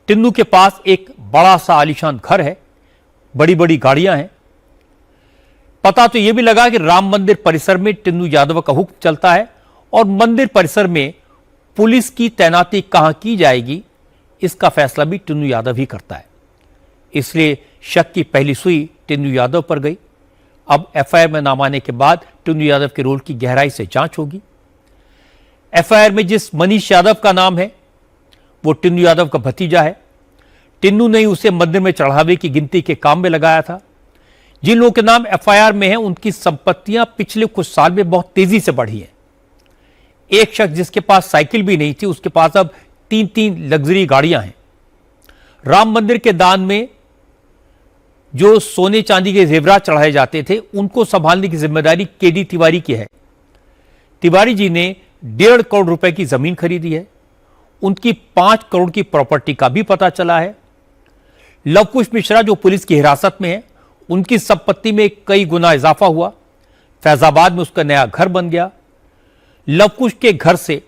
टिन्नू के पास एक बड़ा सा आलीशान घर है, बड़ी बड़ी गाड़ियां हैं। पता तो यह भी लगा कि राम मंदिर परिसर में टिन्नू यादव का हुक्म चलता है और मंदिर परिसर में पुलिस की तैनाती कहां की जाएगी इसका फैसला भी टिन्नू यादव ही करता है। इसलिए शक की पहली सुई टिन्नू यादव पर गई। अब एफआईआर में नाम आने के बाद टिन्नू यादव के रोल की गहराई से जांच होगी। एफआईआर में जिस मनीष यादव का नाम है वो टिन्नू यादव का भतीजा है। टिन्नू ने उसे मंदिर में चढ़ावे की गिनती के काम में लगाया था। जिन लोगों के नाम एफआईआर में हैं उनकी संपत्तियां पिछले कुछ साल में बहुत तेजी से बढ़ी हैं। एक शख्स जिसके पास साइकिल भी नहीं थी उसके पास अब 3-3 लग्जरी गाड़ियां हैं। राम मंदिर के दान में जो सोने चांदी के जेवरात चढ़ाए जाते थे उनको संभालने की जिम्मेदारी केडी तिवारी की है। तिवारी जी ने 1.5 करोड़ रुपए की जमीन खरीदी है। उनकी 5 करोड़ की प्रॉपर्टी का भी पता चला है। लवकुश मिश्रा जो पुलिस की हिरासत में है उनकी संपत्ति में कई गुना इजाफा हुआ। फैजाबाद में उसका नया घर बन गया। लवकुश के घर से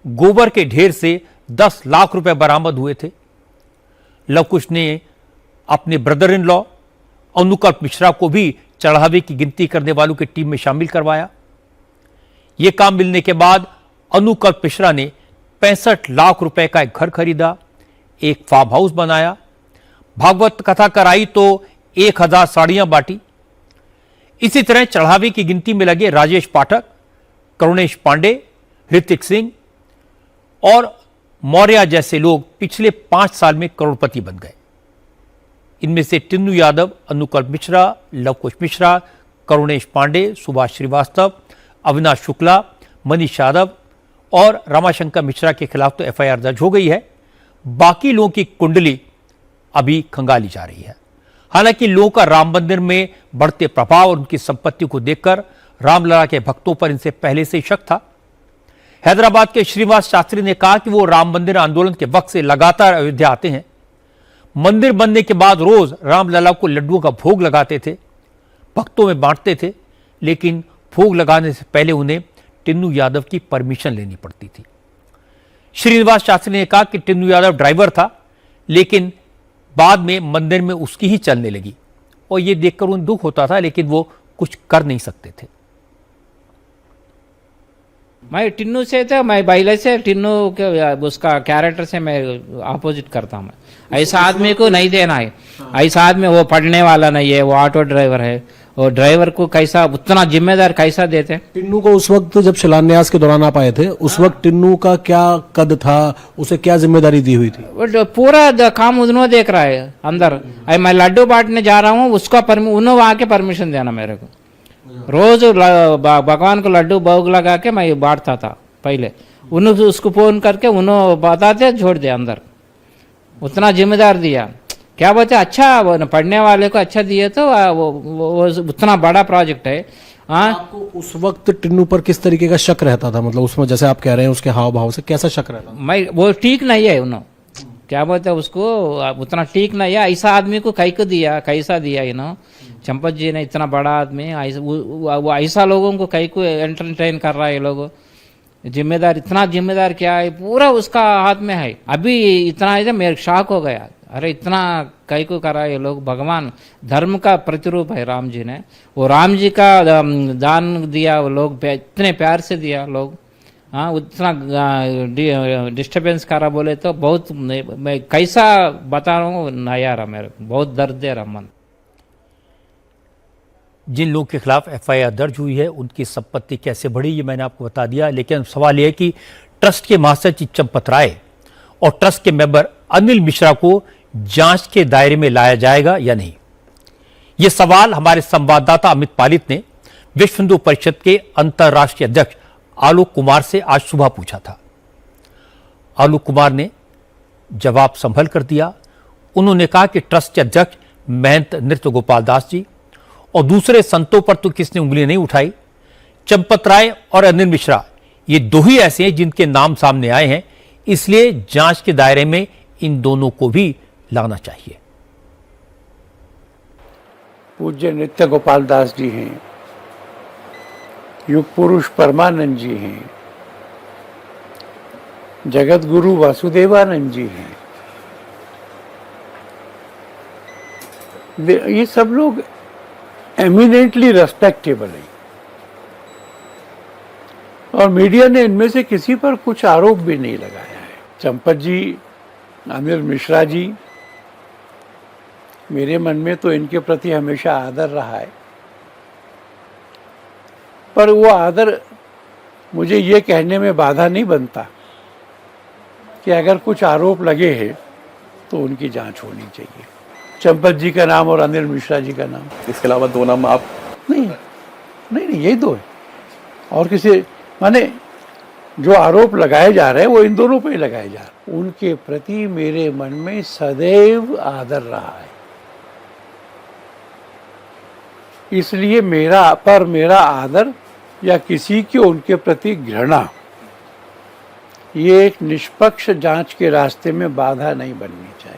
गोबर के ढेर से 10 लाख रुपए बरामद हुए थे। लवकुश ने अपने ब्रदर इन लॉ अनुकल्प मिश्रा को भी चढ़ावे की गिनती करने वालों की टीम में शामिल करवाया। यह काम मिलने के बाद अनुकल्प मिश्रा ने 65 लाख रुपए का एक घर खरीदा, एक फार्म हाउस बनाया, भागवत कथा कराई तो 1000 साड़ियां बांटी। इसी तरह चढ़ावे की गिनती में लगे राजेश पाठक, करुणेश पांडे, ऋतिक सिंह और मौर्य जैसे लोग पिछले 5 साल में करोड़पति बन गए। इनमें से टिन्नू यादव, अनुकल्प मिश्रा, लवकुश मिश्रा, करुणेश पांडे, सुभाष श्रीवास्तव, अविनाश शुक्ला, मनीष यादव और रमाशंकर मिश्रा के खिलाफ तो एफआईआर दर्ज हो गई है। बाकी लोगों की कुंडली अभी खंगाली जा रही है। हालांकि लोगों का राम मंदिर में बढ़ते प्रभाव और उनकी संपत्ति को देखकर रामलला के भक्तों पर इनसे पहले से शक था। हैदराबाद के श्रीनिवास शास्त्री ने कहा कि वो राम मंदिर आंदोलन के वक्त से लगातार अयोध्या आते हैं। मंदिर बनने के बाद रोज रामलला को लड्डुओं का भोग लगाते थे, भक्तों में बांटते थे, लेकिन भोग लगाने से पहले उन्हें टिन्नू यादव की परमिशन लेनी पड़ती थी। श्रीनिवास शास्त्री ने कहा कि टिन्नू यादव ड्राइवर था, लेकिन बाद में मंदिर में उसकी ही चलने लगी और यह देखकर उन्हें दुख होता था, लेकिन वो कुछ कर नहीं सकते थे। मैं टिन्नू से था, मैं पहले से टिन्नू के उसका कैरेक्टर से मैं अपोजिट करता हूँ। ऐसा आदमी को नहीं देना है। ऐसा आदमी वो पढ़ने वाला नहीं है, वो ऑटो ड्राइवर है। वो ड्राइवर को कैसा उतना जिम्मेदार कैसा देते? टिन्नू को उस वक्त जब शिलान्यास के दौरान आप आए थे उस वक्त टिन्नू का क्या कद था, उसे क्या जिम्मेदारी दी हुई थी? वो पूरा काम उन्होंने देख रहा है अंदर। मैं लड्डू बांटने जा रहा हूँ, उसका उन्होंने आके परमिशन देना मेरे को। रोज भगवान को लड्डू भोग लगा के मैं बांटता था पहले। उन्होंने उसको फोन करके उन्होंने बताते छोड़ दिया अंदर। उतना जिम्मेदार दिया। क्या बोलते अच्छा, वो पढ़ने वाले को अच्छा दिए तो वो उतना बड़ा प्रोजेक्ट है। आपको उस वक्त टिन्नू पर किस तरीके का शक रहता था? मतलब उसमें जैसे आप कह रहे हैं उसके हाव भाव से कैसा शक रहता था? मैं वो ठीक नहीं है उन्होंने, क्या बोलते उसको उतना ठीक नहीं है। ऐसा आदमी को कई को दिया, कैसा दिया चंपत जी ने, इतना बड़ा आदमी। वो ऐसा लोगों को कई को एंटरटेन कर रहा है ये लोग। जिम्मेदार, इतना जिम्मेदार क्या है, पूरा उसका हाथ में है। अभी इतना है मेरे शॉक हो गया। अरे इतना कई को करा ये लोग। भगवान धर्म का प्रतिरूप है राम जी ने। वो राम जी का दान दिया, वो लोग इतने प्यार से दिया लोग। हाँ, उतना डिस्टर्बेंस करा बोले तो बहुत, मैं कैसा बता रहा हूँ नहीं आ रहा मेरे को, बहुत दर्द दे रहा मन। जिन लोगों के खिलाफ एफआईआर दर्ज हुई है उनकी संपत्ति कैसे बढ़ी ये मैंने आपको बता दिया, लेकिन सवाल यह है कि ट्रस्ट के महासचिव चंपत राय और ट्रस्ट के मेंबर अनिल मिश्रा को जांच के दायरे में लाया जाएगा या नहीं? यह सवाल हमारे संवाददाता अमित पालित ने विश्व हिंदू परिषद के अंतर्राष्ट्रीय अध्यक्ष आलोक कुमार से आज सुबह पूछा था। आलोक कुमार ने जवाब संभल कर दिया। उन्होंने कहा कि ट्रस्ट के अध्यक्ष महंत नृत्य गोपाल दास जी और दूसरे संतों पर तो किसने उंगली नहीं उठाई। चंपत राय और अनिल मिश्रा ये दो ही ऐसे हैं जिनके नाम सामने आए हैं, इसलिए जांच के दायरे में इन दोनों को भी लाना चाहिए। पूज्य नृत्य गोपाल दास जी हैं, युग पुरुष परमानंद जी हैं, जगत गुरु वासुदेवानंद जी हैं। ये सब लोग एमिनेंटली रेस्पेक्टेबल हैं और मीडिया ने इनमें से किसी पर कुछ आरोप भी नहीं लगाया है। चंपत जी, अनिल मिश्रा जी, मेरे मन में तो इनके प्रति हमेशा आदर रहा है, पर वो आदर मुझे ये कहने में बाधा नहीं बनता कि अगर कुछ आरोप लगे हैं तो उनकी जांच होनी चाहिए। चंपत जी का नाम और अनिल मिश्रा जी का नाम, इसके अलावा दो नाम आप नहीं यही दो है। और किसी माने जो आरोप लगाए जा रहे हैं वो इन दोनों पे ही लगाए जा रहे हैं। उनके प्रति मेरे मन में सदैव आदर रहा है, इसलिए मेरा आदर या किसी की उनके प्रति घृणा ये एक निष्पक्ष जांच के रास्ते में बाधा नहीं बननी चाहिए।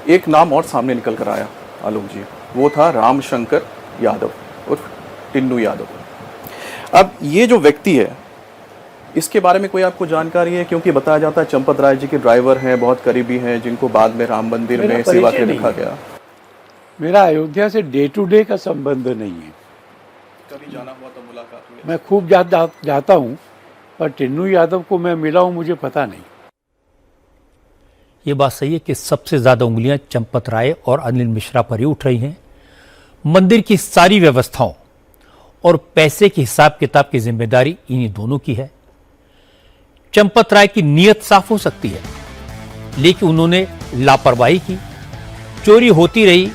एक नाम और सामने निकल कर आया आलोक जी, वो था रामशंकर यादव उर्फ टिन्नू यादव। अब ये जो व्यक्ति है, इसके बारे में कोई आपको जानकारी है? क्योंकि बताया जाता है चंपत राय जी के ड्राइवर हैं, बहुत करीबी हैं, जिनको बाद में राम मंदिर में सेवा के लिए रखा गया। मेरा अयोध्या से डे टू डे का संबंध नहीं है। कभी जाना हुआ तो मुलाकात हुई? मैं खूब जाता हूँ, पर टिन्नू यादव को मैं मिला हूँ मुझे पता नहीं। ये बात सही है कि सबसे ज्यादा उंगलियां चंपत राय और अनिल मिश्रा पर ही उठ रही हैं। मंदिर की सारी व्यवस्थाओं और पैसे के हिसाब किताब की जिम्मेदारी इन्हीं दोनों की है। चंपत राय की नीयत साफ हो सकती है, लेकिन उन्होंने लापरवाही की, चोरी होती रही,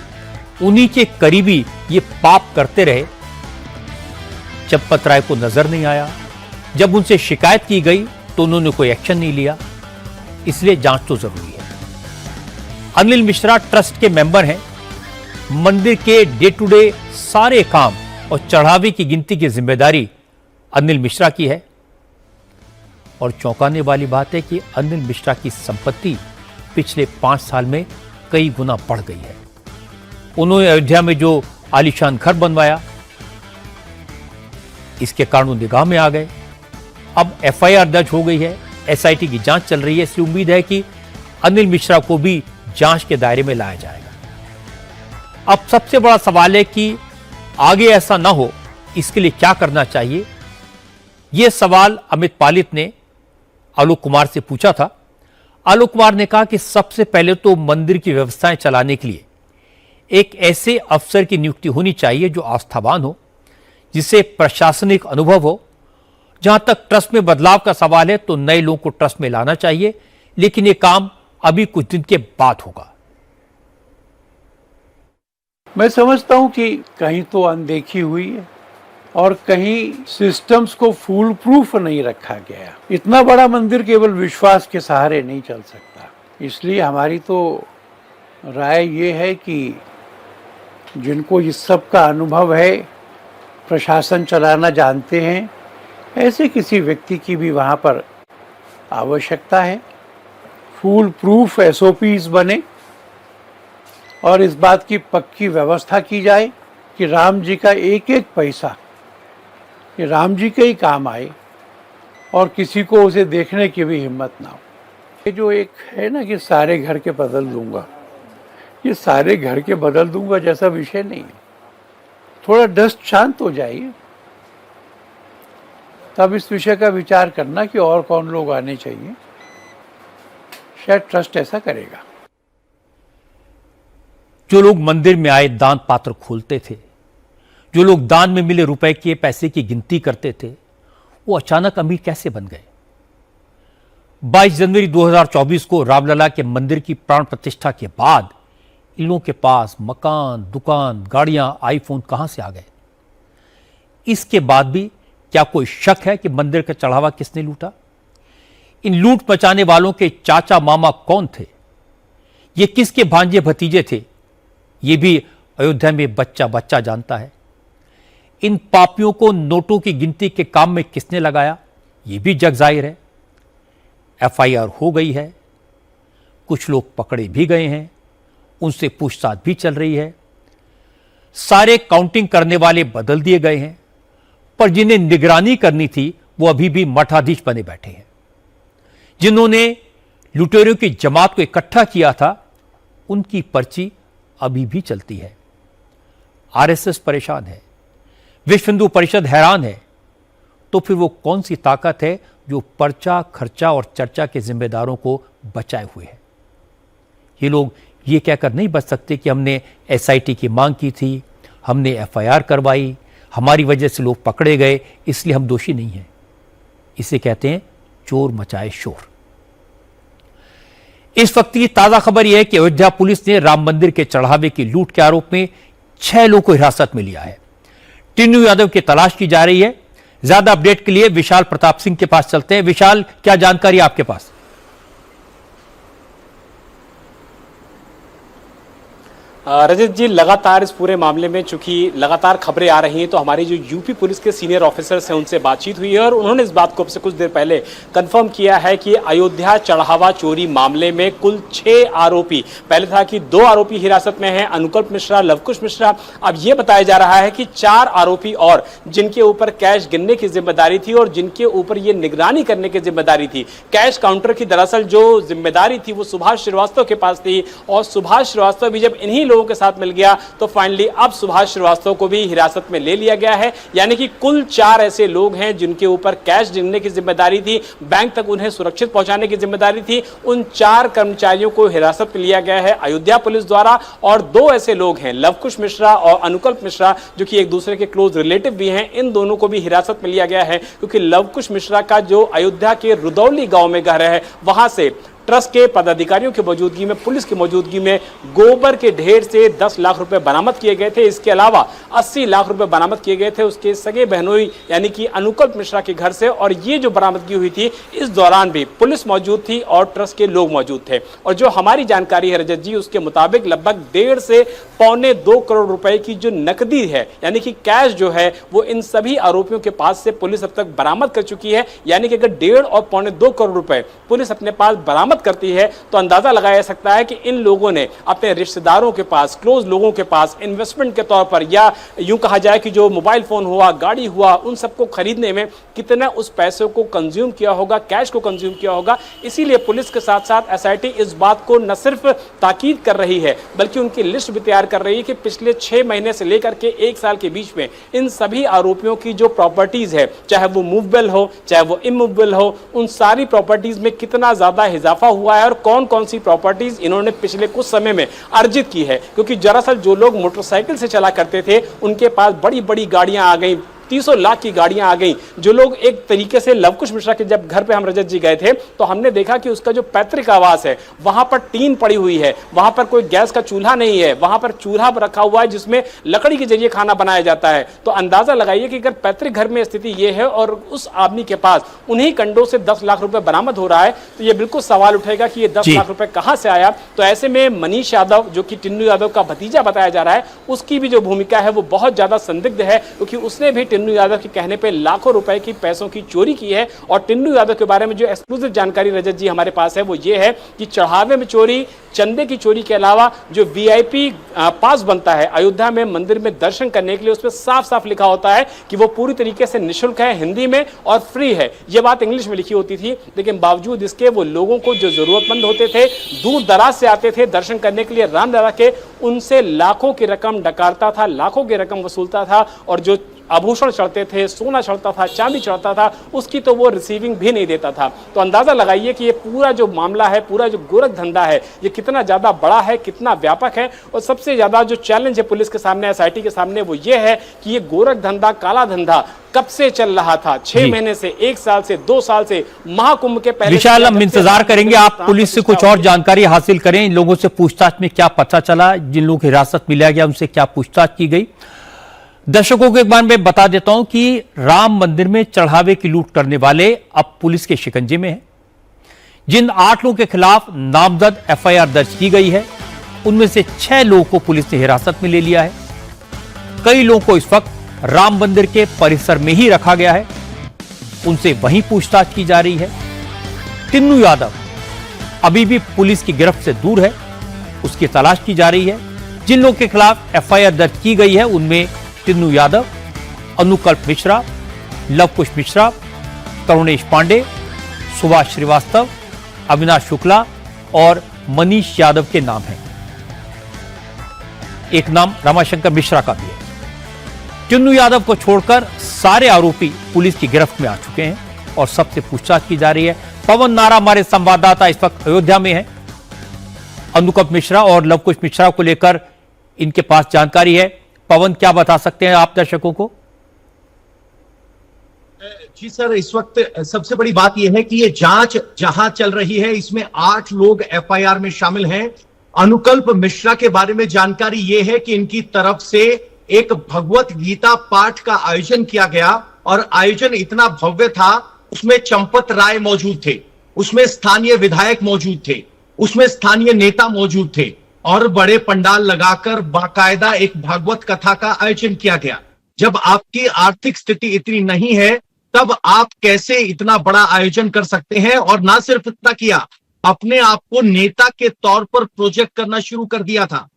उन्हीं के करीबी ये पाप करते रहे। चंपत राय को नजर नहीं आया, जब उनसे शिकायत की गई तो उन्होंने कोई एक्शन नहीं लिया, इसलिए जांच तो जरूरी है। अनिल मिश्रा ट्रस्ट के मेंबर हैं, मंदिर के डे टू डे सारे काम और चढ़ावे की गिनती की जिम्मेदारी अनिल मिश्रा की है। और चौंकाने वाली बात है कि अनिल मिश्रा की संपत्ति पिछले 5 साल में कई गुना बढ़ गई है। उन्होंने अयोध्या में जो आलीशान घर बनवाया, इसके कारण वो निगाह में आ गए। अब एफआईआर दर्ज हो गई है, एसआईटी की जांच चल रही है, इसलिए उम्मीद है कि अनिल मिश्रा को भी जांच के दायरे में लाया जाएगा। अब सबसे बड़ा सवाल है कि आगे ऐसा ना हो, इसके लिए क्या करना चाहिए? यह सवाल अमित पालित ने आलोक कुमार से पूछा था। आलोक कुमार ने कहा कि सबसे पहले तो मंदिर की व्यवस्थाएं चलाने के लिए एक ऐसे अफसर की नियुक्ति होनी चाहिए जो आस्थावान हो, जिसे प्रशासनिक अनुभव हो। जहां तक ट्रस्ट में बदलाव का सवाल है तो नए लोगों को ट्रस्ट में लाना चाहिए, लेकिन यह काम अभी कुछ दिन के बाद होगा। मैं समझता हूं कि कहीं तो अनदेखी हुई है और कहीं सिस्टम्स को फूल प्रूफ नहीं रखा गया। इतना बड़ा मंदिर केवल विश्वास के सहारे नहीं चल सकता। इसलिए हमारी तो राय ये है कि जिनको इस सब का अनुभव है, प्रशासन चलाना जानते हैं, ऐसे किसी व्यक्ति की भी वहाँ पर आवश्यकता है। फूल प्रूफ एसओपीज बने और इस बात की पक्की व्यवस्था की जाए कि राम जी का एक एक पैसा ये राम जी के ही काम आए और किसी को उसे देखने की भी हिम्मत ना हो। ये जो एक है ना कि सारे घर के बदल दूंगा, ये सारे घर के बदल दूंगा जैसा विषय नहीं है। थोड़ा डस्ट शांत हो जाइए, तब इस विषय का विचार करना कि और कौन लोग आने चाहिए। शायद ट्रस्ट ऐसा करेगा। जो लोग मंदिर में आए दान पात्र खोलते थे, जो लोग दान में मिले रुपए के पैसे की गिनती करते थे, वो अचानक अमीर कैसे बन गए? 22 जनवरी 2024 को रामलला के मंदिर की प्राण प्रतिष्ठा के बाद इन लोगों के पास मकान, दुकान, गाड़ियां, आईफोन कहां से आ गए? इसके बाद भी क्या कोई शक है कि मंदिर का चढ़ावा किसने लूटा? इन लूट मचाने वालों के चाचा मामा कौन थे? ये किसके भांजे भतीजे थे? ये भी अयोध्या में बच्चा बच्चा जानता है। इन पापियों को नोटों की गिनती के काम में किसने लगाया? ये भी जग जाहिर है। एफआईआर हो गई है, कुछ लोग पकड़े भी गए हैं, उनसे पूछताछ भी चल रही है। सारे काउंटिंग करने वाले बदल दिए गए हैं, पर जिन्हें निगरानी करनी थी वो अभी भी मठाधीश बने बैठे हैं। जिन्होंने लुटेरों की जमात को इकट्ठा किया था, उनकी पर्ची अभी भी चलती है। आरएसएस परेशान है, विश्व हिंदू परिषद हैरान है, तो फिर वो कौन सी ताकत है जो पर्चा, खर्चा और चर्चा के जिम्मेदारों को बचाए हुए है? ये लोग ये कहकर नहीं बच सकते कि हमने एसआईटी की मांग की थी, हमने एफआईआर करवाई, हमारी वजह से लोग पकड़े गए, इसलिए हम दोषी नहीं हैं। इसे कहते हैं चोर मचाए शोर। इस वक्त की ताजा खबर यह है कि अयोध्या पुलिस ने राम मंदिर के चढ़ावे की लूट के आरोप में 6 लोगों को हिरासत में लिया है। टिन्नू यादव की तलाश की जा रही है। ज्यादा अपडेट के लिए विशाल प्रताप सिंह के पास चलते हैं। विशाल, क्या जानकारी है आपके पास? रजत जी, लगातार इस पूरे मामले में चूंकि लगातार खबरें आ रही हैं, तो हमारी जो यूपी पुलिस के सीनियर ऑफिसर्स हैं उनसे बातचीत हुई है और उन्होंने इस बात को अब से कुछ देर पहले कंफर्म किया है कि अयोध्या चढ़ावा चोरी मामले में कुल 6 आरोपी, पहले था कि 2 आरोपी हिरासत में हैं, अनुकल्प मिश्रा, लवकुश मिश्रा। अब यह बताया जा रहा है कि 4 आरोपी और जिनके ऊपर कैश गिनने की जिम्मेदारी थी और जिनके ऊपर ये निगरानी करने की जिम्मेदारी थी। कैश काउंटर की दरअसल जो जिम्मेदारी थी वो सुभाष श्रीवास्तव के पास थी और सुभाष श्रीवास्तव भी जब इन्हीं लोगों के साथ मिल गया तो फाइनली अब सुभाष श्रीवास्तव को भी हिरासत में ले लिया गया है। यानी कि कुल 4 ऐसे लोग हैं जिनके ऊपर कैश गिनने की जिम्मेदारी थी, बैंक तक उन्हें सुरक्षित पहुंचाने की जिम्मेदारी थी। उन 4 कर्मचारियों को हिरासत में लिया गया है अयोध्या पुलिस द्वारा। और 2 ऐसे लोग हैं, लवकुश मिश्रा और अनुकल्प मिश्रा, जो कि एक दूसरे के क्लोज रिलेटिव भी हैं, इन दोनों को भी हिरासत में लिया गया है क्योंकि लवकुश मिश्रा का जो अयोध्या के रुदौली गांव में घर है, वहां से ट्रस्ट के पदाधिकारियों की मौजूदगी में, पुलिस की मौजूदगी में गोबर के ढेर से 10 लाख रुपए बरामद किए गए थे। इसके अलावा 80 लाख रुपए बरामद किए गए थे उसके सगे बहनोई यानी कि अनुकल्प मिश्रा के घर से। और ये जो बरामदगी हुई थी, इस दौरान भी पुलिस मौजूद थी और ट्रस्ट के लोग मौजूद थे। और जो हमारी जानकारी है रजत जी, उसके मुताबिक लगभग 1.5 से 1.25 करोड़ रुपए की जो नकदी है यानी कि कैश जो है, वो इन सभी आरोपियों के पास से पुलिस अब तक बरामद कर चुकी है। यानी कि अगर 1.5 और 1.25 करोड़ रुपए पुलिस अपने पास बरामद करती है तो अंदाजा लगाया जा सकता है कि इन लोगों ने अपने रिश्तेदारों के पास, क्लोज लोगों के पास इन्वेस्टमेंट के तौर पर, या यूं कहा जाए कि जो मोबाइल फोन हुआ, गाड़ी हुआ, उन सबको खरीदने में कितना उस पैसे को कंज्यूम किया होगा, कैश को कंज्यूम किया होगा। इसीलिए पुलिस के साथ साथ एसआईटी इस बात को न सिर्फ ताकीद कर रही है बल्कि उनकी लिस्ट भी तैयार कर रही है कि पिछले 6 महीने से लेकर के 1 साल के बीच में इन सभी आरोपियों की जो प्रॉपर्टीज है, चाहे वो मूवेबल हो चाहे वो इमूवेबल हो, उन सारी प्रॉपर्टीज में कितना ज्यादा इजाफा हुआ है और कौन कौन सी प्रॉपर्टीज इन्होंने पिछले कुछ समय में अर्जित की है। क्योंकि दरअसल जो लोग मोटरसाइकिल से चला करते थे उनके पास बड़ी बड़ी गाड़ियां आ गई, 300 लाख की गाड़ियां आ गई। जो लोग एक तरीके से लवकुश मिश्रा के जब घर पे हम रजत जी गए थे तो हमने देखा कि उसका जो पैतृक आवास है वहां पर टीन पड़ी हुई है, वहां पर कोई गैस का चूल्हा नहीं है, वहां पर चूल्हा रखा हुआ है जिसमें लकड़ी के जरिए खाना बनाया जाता है। तो अंदाजा लगाइए कि अगर पैतृक घर में स्थिति यह है और उस आदमी के पास उन्हीं कंडों से 10 लाख रुपए बरामद हो रहा है तो यह बिल्कुल सवाल उठेगा कि ये 10 लाख रुपए कहां से आया। तो ऐसे में मनीष यादव, जो कि टिन्नू यादव का भतीजा बताया जा रहा है, उसकी भी जो भूमिका है वो बहुत ज्यादा संदिग्ध है क्योंकि उसने भी टिन्नू यादव के कहने पे लाखों रुपए की पैसों की चोरी की है। और टिन्नू यादव के बारे में जो एक्सक्लूसिव जानकारी रजत जी हमारे पास है वो ये है कि चढ़ावे में चोरी, चंदे की चोरी के अलावा जो वीआईपी पास बनता है अयोध्या में मंदिर में दर्शन करने के लिए, उसमें साफ साफ लिखा होता है कि वो पूरी तरीके से निःशुल्क है, हिंदी में, और फ्री है। ये बात इंग्लिश में लिखी होती थी, लेकिन बावजूद इसके वो लोगों को जो जरूरतमंद होते थे, दूर दराज से आते थे दर्शन करने के लिए रामलला के, उनसे लाखों की रकम डकारता था, लाखों की रकम वसूलता था। और जो आभूषण चढ़ते थे, सोना चढ़ता था, चांदी चढ़ता था, उसकी तो वो रिसीविंग भी नहीं देता था। तो अंदाजा लगाइए कि ये पूरा जो मामला है, पूरा जो गोरख धंधा है, ये कितना ज्यादा बड़ा है, कितना व्यापक है। और सबसे ज्यादा जो चैलेंज है पुलिस के सामने, एसआईटी के सामने, वो ये है कि ये गोरख धंधा, काला धंधा कब से चल रहा था? 6 महीने से, 1 साल से, 2 साल से, महाकुंभ के पहले। विशाल, हम इंतजार करेंगे आप पुलिस से कुछ और जानकारी हासिल करें। इन लोगों से पूछताछ में क्या पता चला, जिन लोगों को हिरासत में लिया गया उनसे क्या पूछताछ की गई। दर्शकों को एक बार मैं बता देता हूं कि राम मंदिर में चढ़ावे की लूट करने वाले अब पुलिस के शिकंजे में हैं। जिन 8 लोगों के खिलाफ नामजद एफआईआर दर्ज की गई है, उनमें से 6 लोगों को पुलिस ने हिरासत में ले लिया है। कई लोगों को इस वक्त राम मंदिर के परिसर में ही रखा गया है, उनसे वहीं पूछताछ की जा रही है। टिन्नू यादव अभी भी पुलिस की गिरफ्त से दूर है, उसकी तलाश की जा रही है। जिन लोगों के खिलाफ एफआईआर दर्ज की गई है उनमें टिन्नू यादव, अनुकल्प मिश्रा, लवकुश मिश्रा, करुणेश पांडे, सुभाष श्रीवास्तव, अविनाश शुक्ला और मनीष यादव के नाम हैं। एक नाम रमाशंकर मिश्रा का भी है। टिन्नू यादव को छोड़कर सारे आरोपी पुलिस की गिरफ्त में आ चुके हैं और सबसे पूछताछ की जा रही है। पवन नारा हमारे संवाददाता इस वक्त अयोध्या में है। अनुकल्प मिश्रा और लवकुश मिश्रा को लेकर इनके पास जानकारी है। पवन, क्या बता सकते हैं आप दर्शकों को? जी सर, इस वक्त सबसे बड़ी बात यह है कि ये जांच जहां चल रही है, इसमें 8 लोग एफआईआर में शामिल हैं। अनुकल्प मिश्रा के बारे में जानकारी यह है कि इनकी तरफ से एक भगवत गीता पाठ का आयोजन किया गया और आयोजन इतना भव्य था, उसमें चंपत राय मौजूद थे, उसमें स्थानीय विधायक मौजूद थे, उसमें स्थानीय नेता मौजूद थे और बड़े पंडाल लगाकर बाकायदा एक भागवत कथा का आयोजन किया गया। जब आपकी आर्थिक स्थिति इतनी नहीं है, तब आप कैसे इतना बड़ा आयोजन कर सकते हैं? और ना सिर्फ इतना किया, अपने आप को नेता के तौर पर प्रोजेक्ट करना शुरू कर दिया था।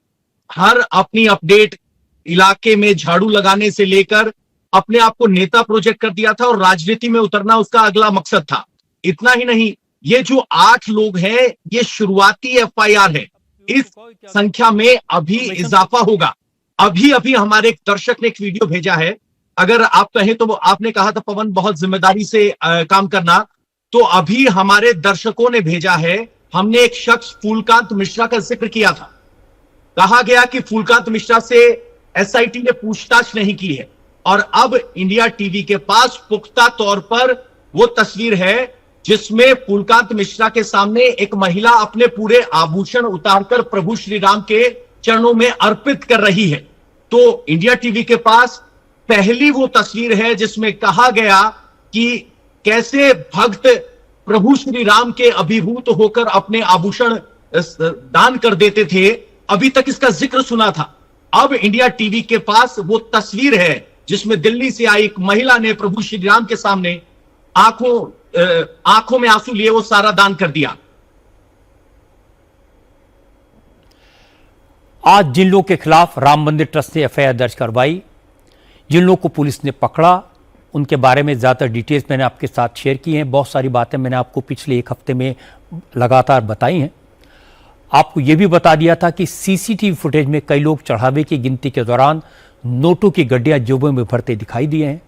हर अपनी अपडेट, इलाके में झाड़ू लगाने से लेकर अपने आप को नेता प्रोजेक्ट कर दिया था और राजनीति में उतरना उसका अगला मकसद था। इतना ही नहीं, ये जो 8 लोग हैं, ये शुरुआती एफआईआर है। इस संख्या में अभी इजाफा होगा। अभी अभी हमारे एक दर्शक ने एक वीडियो भेजा है, अगर आप कहें तो आपने कहा था पवन बहुत जिम्मेदारी से काम करना, तो अभी हमारे दर्शकों ने भेजा है। हमने एक शख्स फूलकांत मिश्रा का जिक्र किया था, कहा गया कि फूलकांत मिश्रा से एसआईटी ने पूछताछ नहीं की है और अब इंडिया टीवी के पास पुख्ता तौर पर वो तस्वीर है जिसमें फूलकांत मिश्रा के सामने एक महिला अपने पूरे आभूषण उतारकर प्रभु श्री राम के चरणों में अर्पित कर रही है। तो इंडिया टीवी के पास पहली वो तस्वीर है जिसमें कहा गया कि कैसे भक्त प्रभु श्री राम के अभिभूत होकर अपने आभूषण दान कर देते थे। अभी तक इसका जिक्र सुना था। अब इंडिया टीवी के पास वो तस्वीर है जिसमें दिल्ली से आई एक महिला ने प्रभु श्री राम के सामने आंखों में आंसू लिए वो सारा दान कर दिया। आज जिन लोगों के खिलाफ राम मंदिर ट्रस्ट ने एफआईआर दर्ज करवाई, जिन लोगों को पुलिस ने पकड़ा, उनके बारे में ज़्यादातर डिटेल्स मैंने आपके साथ शेयर की हैं। बहुत सारी बातें मैंने आपको पिछले 1 हफ्ते में लगातार बताई हैं। आपको यह भी बता दिया था कि सीसीटीवी फुटेज में कई लोग चढ़ावे की गिनती के दौरान नोटों की गड्डियां जेबों में भरते दिखाई दिए हैं।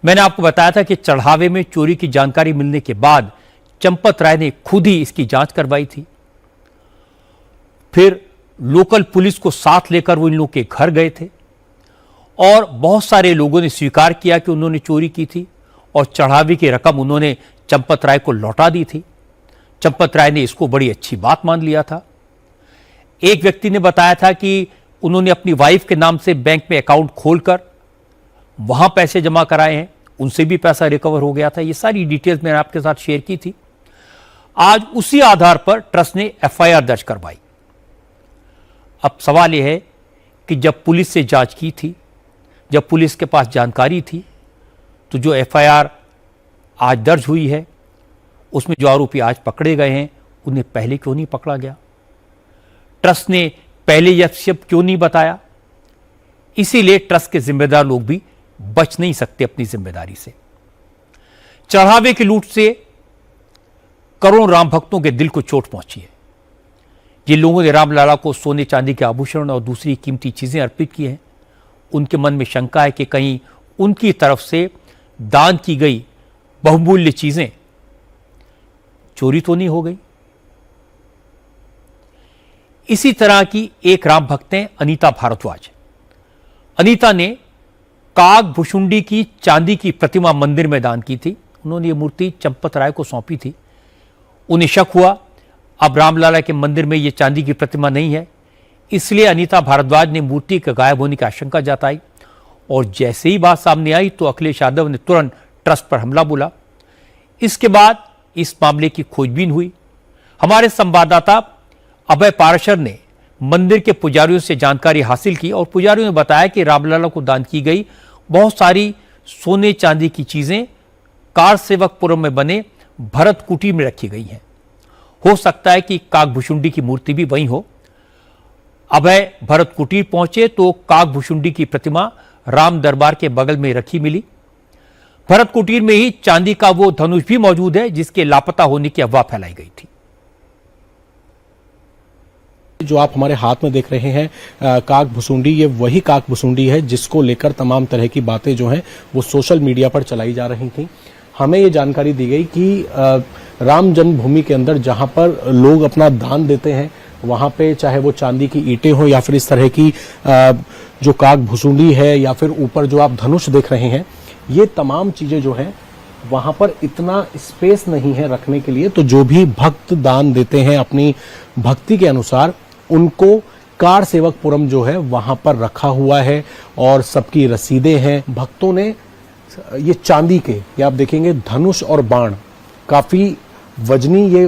मैंने आपको बताया था कि चढ़ावे में चोरी की जानकारी मिलने के बाद चंपत राय ने खुद ही इसकी जांच करवाई थी। फिर लोकल पुलिस को साथ लेकर वो इन लोगों के घर गए थे और बहुत सारे लोगों ने स्वीकार किया कि उन्होंने चोरी की थी और चढ़ावे की रकम उन्होंने चंपत राय को लौटा दी थी। चंपत राय ने इसको बड़ी अच्छी बात मान लिया था। एक व्यक्ति ने बताया था कि उन्होंने अपनी वाइफ के नाम से बैंक में अकाउंट खोलकर वहां पैसे जमा कराए हैं, उनसे भी पैसा रिकवर हो गया था। ये सारी डिटेल्स मैंने आपके साथ शेयर की थी। आज उसी आधार पर ट्रस्ट ने एफआईआर दर्ज करवाई। अब सवाल यह है कि जब पुलिस से जांच की थी, जब पुलिस के पास जानकारी थी, तो जो एफआईआर आज दर्ज हुई है उसमें जो आरोपी आज पकड़े गए हैं, उन्हें पहले क्यों नहीं पकड़ा गया? ट्रस्ट ने पहले यह सब क्यों नहीं बताया? इसीलिए ट्रस्ट के जिम्मेदार लोग भी बच नहीं सकते अपनी जिम्मेदारी से। चढ़ावे की लूट से करोड़ों राम भक्तों के दिल को चोट पहुंची है। जिन लोगों ने रामलला को सोने चांदी के आभूषण और दूसरी कीमती चीजें अर्पित की हैं, उनके मन में शंका है कि कहीं उनकी तरफ से दान की गई बहुमूल्य चीजें चोरी तो नहीं हो गई। इसी तरह की एक राम भक्त हैं अनीता भारद्वाज। अनीता ने कागभुशुंडी की चांदी की प्रतिमा मंदिर में दान की थी। उन्होंने ये मूर्ति चंपत राय को सौंपी थी। उन्हें शक हुआ अब रामलला के मंदिर में ये चांदी की प्रतिमा नहीं है, इसलिए अनीता भारद्वाज ने मूर्ति के गायब होने की आशंका जताई और जैसे ही बात सामने आई तो अखिलेश यादव ने तुरंत ट्रस्ट पर हमला बोला। इसके बाद इस मामले की खोजबीन हुई। हमारे संवाददाता अभय पाराशर ने मंदिर के पुजारियों से जानकारी हासिल की और पुजारियों ने बताया कि रामलला को दान की गई बहुत सारी सोने चांदी की चीजें कार सेवकपुरम में बने भरत कुटीर में रखी गई हैं। हो सकता है कि कागभुशुंडी की मूर्ति भी वहीं हो। अभय भरत कुटीर पहुंचे तो कागभुशुंडी की प्रतिमा राम दरबार के बगल में रखी मिली। भरत कुटीर में ही चांदी का वो धनुष भी मौजूद है जिसके लापता होने की अफवाह फैलाई गई थी। जो आप हमारे हाथ में देख रहे हैं कागभुशुंडी, ये वही कागभुशुंडी है जिसको लेकर तमाम तरह की बातें जो हैं वो सोशल मीडिया पर चलाई जा रही थी। हमें ये जानकारी दी गई कि राम जन्मभूमि के अंदर जहां पर लोग अपना दान देते हैं वहां पे चाहे वो चांदी की ईंटें हो या फिर इस तरह की जो कागभुशुंडी है या फिर ऊपर जो आप धनुष देख रहे हैं, ये तमाम चीजें जो हैं वहां पर इतना स्पेस नहीं है रखने के लिए। तो जो भी भक्त दान देते हैं अपनी भक्ति के अनुसार उनको कार सेवकपुरम जो है वहां पर रखा हुआ है और सबकी रसीदें हैं। भक्तों ने ये चांदी के, ये आप देखेंगे धनुष और बाण, काफी वजनी ये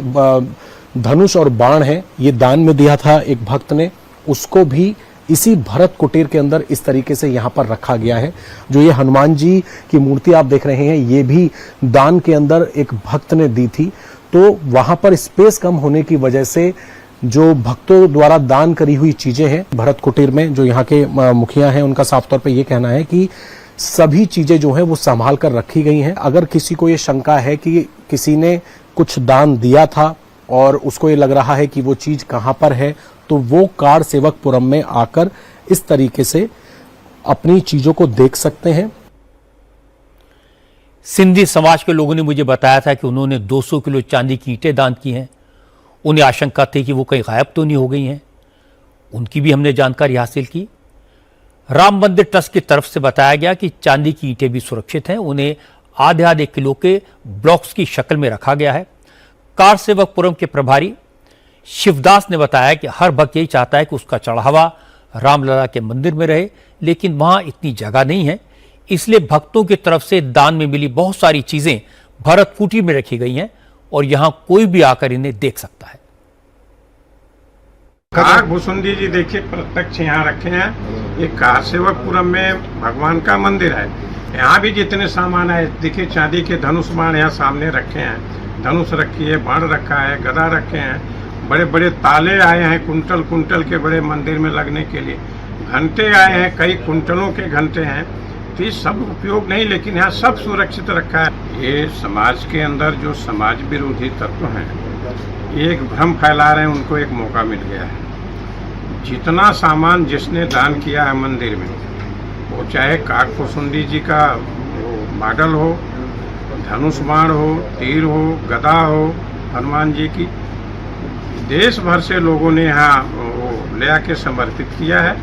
धनुष और बाण है, ये दान में दिया था एक भक्त ने। उसको भी इसी भरत कुटीर के अंदर इस तरीके से यहाँ पर रखा गया है। जो ये हनुमान जी की मूर्ति आप देख रहे हैं ये भी दान के अंदर एक भक्त ने दी थी। तो वहां पर स्पेस कम होने की वजह से जो भक्तों द्वारा दान करी हुई चीजें हैं भरत कुटीर में, जो यहाँ के मुखिया हैं उनका साफ तौर पे ये कहना है कि सभी चीजें जो हैं वो संभाल कर रखी गई हैं। अगर किसी को ये शंका है कि किसी ने कुछ दान दिया था और उसको ये लग रहा है कि वो चीज कहां पर है, तो वो कार सेवकपुरम में आकर इस तरीके से अपनी चीजों को देख सकते हैं। सिंधी समाज के लोगों ने मुझे बताया था कि उन्होंने 200 किलो चांदी की ईंटें दान की हैं। उन्हें आशंका थी कि वो कहीं गायब तो नहीं हो गई हैं। उनकी भी हमने जानकारी हासिल की। राम मंदिर ट्रस्ट की तरफ से बताया गया कि चांदी की ईंटें भी सुरक्षित हैं। उन्हें आधे किलो के ब्लॉक्स की शक्ल में रखा गया है। कार सेवकपुरम के प्रभारी शिवदास ने बताया कि हर भक्त यही चाहता है कि उसका चढ़ावा रामलला के मंदिर में रहे, लेकिन वहां इतनी जगह नहीं है, इसलिए भक्तों की तरफ से दान में मिली बहुत सारी चीजें भरत कुटीर में रखी गई हैं और यहां कोई भी आकर इन्हें देख सकता है। कागभुशुंडी जी देखिए प्रत्यक्ष यहाँ रखे हैं। ये कार सेवकपुरम में भगवान का मंदिर है। यहाँ भी जितने सामान है देखिए, चांदी के धनुष बाण यहाँ सामने रखे हैं। धनुष रखी है, बाण रखा है, गदा रखे हैं, बड़े बड़े ताले आए हैं कुंटल कुंटल के बड़े मंदिर में लगने के लिए। घंटे आए हैं, कई कुंटलों के घंटे हैं। तो ये सब उपयोग नहीं, लेकिन यहाँ सब सुरक्षित रखा है। ये समाज के अंदर जो समाज विरोधी तत्व हैं एक भ्रम फैला रहे हैं, उनको एक मौका मिल गया है। जितना सामान जिसने दान किया है मंदिर में, वो चाहे कागभुशुंडी जी का मॉडल हो, धनुष बाण हो, तीर हो, गदा हो, हनुमान जी की, देश भर से लोगों ने यहाँ ले आके समर्पित किया है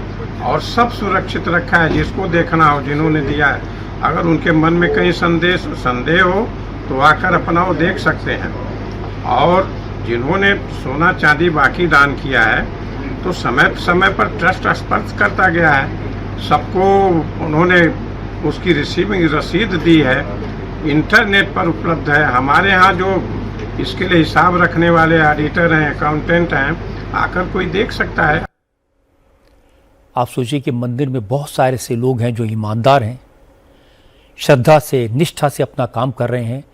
और सब सुरक्षित रखा है। जिसको देखना हो, जिन्होंने दिया है, अगर उनके मन में कहीं संदेह हो तो आकर अपना वो देख सकते हैं। और जिन्होंने सोना चांदी बाकी दान किया है तो समय समय पर ट्रस्ट स्पर्श करता गया है। सबको उन्होंने उसकी रिसीविंग रसीद दी है, इंटरनेट पर उपलब्ध है। हमारे यहाँ जो इसके लिए हिसाब रखने वाले ऑडिटर हैं, अकाउंटेंट हैं, आकर कोई देख सकता है। आप सोचिए कि मंदिर में बहुत सारे से लोग हैं जो ईमानदार हैं, श्रद्धा से निष्ठा से अपना काम कर रहे हैं।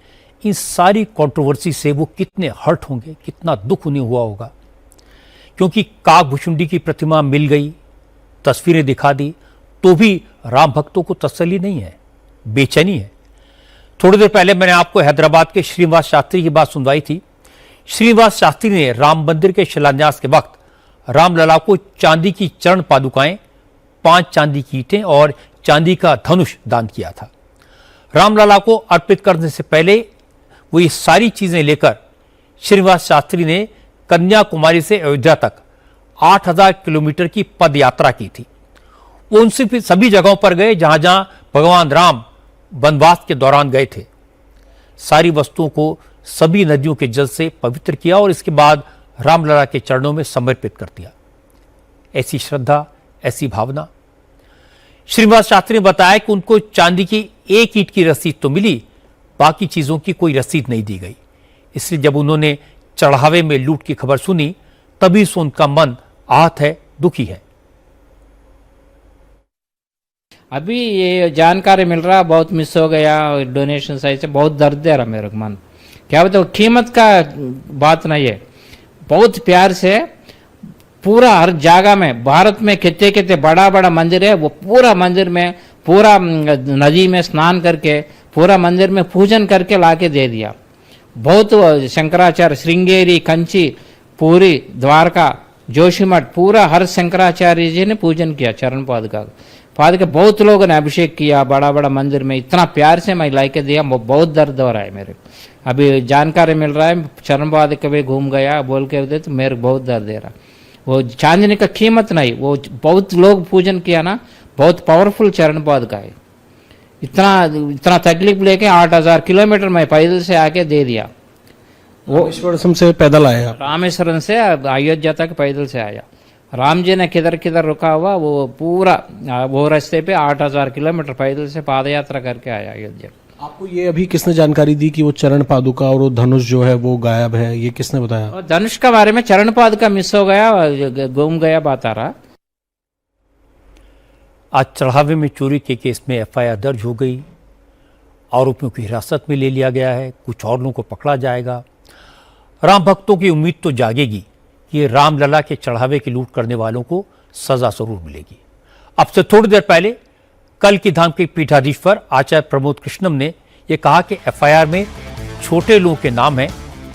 इन सारी कंट्रोवर्सी से वो कितने हर्ट होंगे, कितना दुख उन्हें हुआ होगा, क्योंकि कागभुशुंडी की प्रतिमा मिल गई, तस्वीरें दिखा दी, तो भी राम भक्तों को तसल्ली नहीं है, बेचैनी है। थोड़ी देर पहले मैंने आपको हैदराबाद के श्रीनिवास शास्त्री की बात सुनवाई थी। श्रीनिवास शास्त्री ने राम मंदिर के शिलान्यास के वक्त रामलला को चांदी की चरण पादुकाएं, 5 चांदी की ईंटें और चांदी का धनुष दान किया था। रामलला को अर्पित करने से पहले वो ये सारी चीजें लेकर श्रीनिवास शास्त्री ने कन्याकुमारी से अयोध्या तक 8000 किलोमीटर की पद यात्रा की थी। वो उनसे भी सभी जगहों पर गए जहां जहां भगवान राम वनवास के दौरान गए थे। सारी वस्तुओं को सभी नदियों के जल से पवित्र किया और इसके बाद रामलला के चरणों में समर्पित कर दिया। ऐसी श्रद्धा, ऐसी भावना। श्रीनिवास शास्त्री ने बताया कि उनको चांदी की एक ईंट की रसीद तो मिली, बाकी चीजों की कोई रसीद नहीं दी गई। इसलिए जब उन्होंने चढ़ावे में लूट की खबर सुनी तभी से उनका मन आहत है, दुखी है। अभी ये जानकारी मिल रहा, बहुत मिस हो गया डोनेशन साइड से, बहुत दर्द दे रहा मेरे को मन। क्या बताओ, कीमत का बात नहीं है, बहुत प्यार से पूरा हर जगह में भारत में कितने कितने बड़ा बड़ा मंदिर है, वो पूरा मंदिर में पूरा नदी में स्नान करके पूरा मंदिर में पूजन करके लाके दे दिया। बहुत शंकराचार्य, श्रृंगेरी, कंची, पूरी, द्वारका, जोशीमठ, पूरा हर शंकराचार्य जी ने पूजन किया चरण पादुका। बहुत लोगों ने अभिषेक किया बड़ा बड़ा मंदिर में, इतना प्यार से मैं लाके दिया, बहुत दर्द हो रहा है मेरे। अभी जानकारी मिल रहा है चरण पादुका भी घूम गया बोल के दे, तो मेरे बहुत दर्द दे रहा। वो चांदनी का कीमत नहीं, वो बहुत लोग पूजन किया ना, बहुत पावरफुल चरण पादुका है। इतना तकलीफ लेके 8000 किलोमीटर में पैदल से आके दे दिया। वो रामेश्वरम से पैदल आया, रामेश्वरम से अयोध्या तक पैदल से आया। राम जी ने किधर किधर रुका हुआ, वो पूरा वो रास्ते पे 8000 किलोमीटर पैदल से पाद यात्रा करके आया अयोध्या। आपको ये अभी किसने जानकारी दी कि वो चरण पादुका और वो धनुष जो है वो गायब है, ये किसने बताया? और धनुष के बारे में चरण पादुका मिस हो गया, गुम गया बात आ रहा। आज चढ़ावे में चोरी के केस में एफआईआर दर्ज हो गई, आरोपियों की हिरासत में ले लिया गया है, कुछ और लोगों को पकड़ा जाएगा। राम भक्तों की उम्मीद तो जागेगी कि रामलला के चढ़ावे की लूट करने वालों को सजा जरूर मिलेगी। अब से थोड़ी देर पहले कल की धाम के पीठाधीश्वर आचार्य प्रमोद कृष्णम ने यह कहा कि एफआईआर में छोटे लोगों के नाम हैं।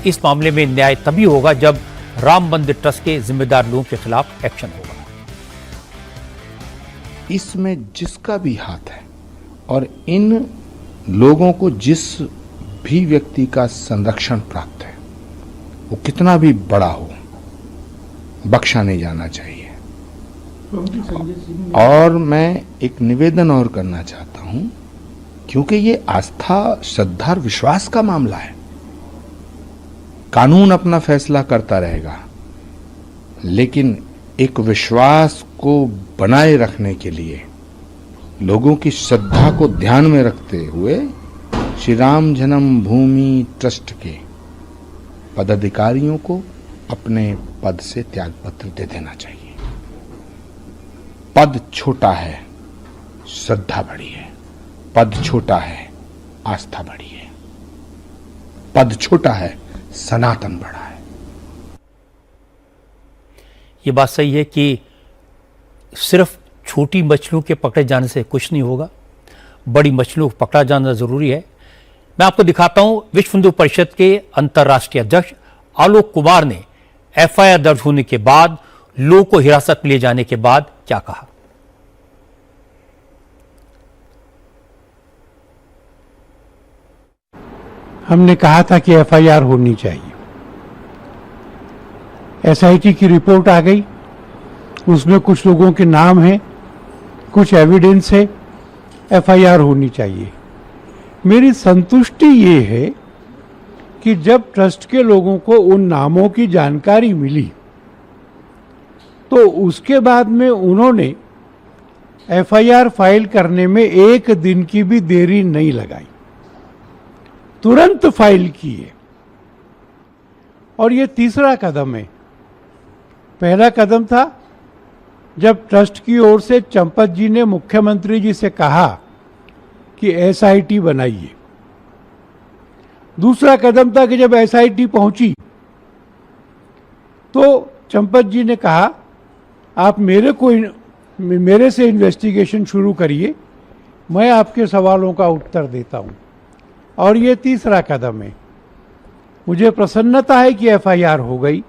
इस मामले में न्याय तभी होगा जब राम मंदिर ट्रस्ट के जिम्मेदार लोगों के खिलाफ एक्शन होगा। इसमें जिसका भी हाथ है और इन लोगों को जिस भी व्यक्ति का संरक्षण प्राप्त है, वो कितना भी बड़ा हो, बख्शा नहीं जाना चाहिए। और मैं एक निवेदन और करना चाहता हूं, क्योंकि ये आस्था, श्रद्धा और विश्वास का मामला है। कानून अपना फैसला करता रहेगा, लेकिन एक विश्वास को बनाए रखने के लिए लोगों की श्रद्धा को ध्यान में रखते हुए श्री राम जन्मभूमि ट्रस्ट के पदाधिकारियों को अपने पद से त्यागपत्र दे देना चाहिए। पद छोटा है, श्रद्धा बड़ी है। पद छोटा है, आस्था बड़ी है। पद छोटा है, सनातन बड़ा है। ये बात सही है कि सिर्फ छोटी मछलियों के पकड़े जाने से कुछ नहीं होगा, बड़ी मछलियों को पकड़ा जाना जरूरी है। मैं आपको दिखाता हूं विश्व हिंदू परिषद के अंतर्राष्ट्रीय अध्यक्ष आलोक कुमार ने एफआईआर दर्ज होने के बाद लोगों को हिरासत में लिए जाने के बाद क्या कहा। हमने कहा था कि एफआईआर होनी चाहिए। एसआईटी की रिपोर्ट आ गई, उसमें कुछ लोगों के नाम हैं, कुछ एविडेंस है, एफआईआर होनी चाहिए। मेरी संतुष्टि ये है कि जब ट्रस्ट के लोगों को उन नामों की जानकारी मिली तो उसके बाद में उन्होंने एफआईआर फाइल करने में एक दिन की भी देरी नहीं लगाई, तुरंत फाइल किए। और ये तीसरा कदम है। पहला कदम था जब ट्रस्ट की ओर से चंपत जी ने मुख्यमंत्री जी से कहा कि एसआईटी बनाइए। दूसरा कदम था कि जब एसआईटी पहुंची तो चंपत जी ने कहा आप मेरे से इन्वेस्टिगेशन शुरू करिए, मैं आपके सवालों का उत्तर देता हूं। और ये तीसरा कदम है। मुझे प्रसन्नता है कि एफआईआर हो गई।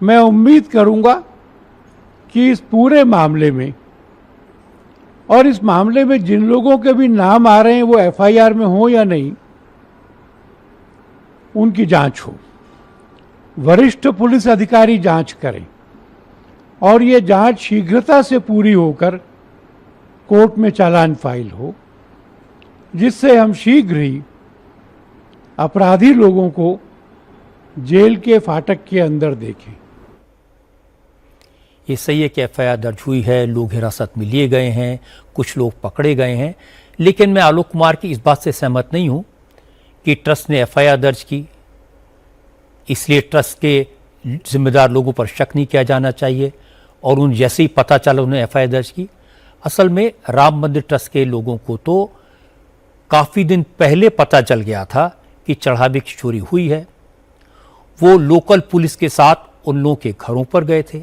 मैं उम्मीद करूंगा कि इस पूरे मामले में और इस मामले में जिन लोगों के भी नाम आ रहे हैं वो एफआईआर में हो या नहीं, उनकी जांच हो, वरिष्ठ पुलिस अधिकारी जांच करें और ये जांच शीघ्रता से पूरी होकर कोर्ट में चालान फाइल हो, जिससे हम शीघ्र ही अपराधी लोगों को जेल के फाटक के अंदर देखें। ये सही है कि एफआईआर दर्ज हुई है, लोग हिरासत में लिए गए हैं, कुछ लोग पकड़े गए हैं, लेकिन मैं आलोक कुमार की इस बात से सहमत नहीं हूं कि ट्रस्ट ने एफआईआर दर्ज की, इसलिए ट्रस्ट के जिम्मेदार लोगों पर शक नहीं किया जाना चाहिए और उन जैसे ही पता चला उन्होंने एफआईआर दर्ज की। असल में राम मंदिर ट्रस्ट के लोगों को तो काफ़ी दिन पहले पता चल गया था कि चढ़ावे की चोरी हुई है। वो लोकल पुलिस के साथ उन लोगों के घरों पर गए थे,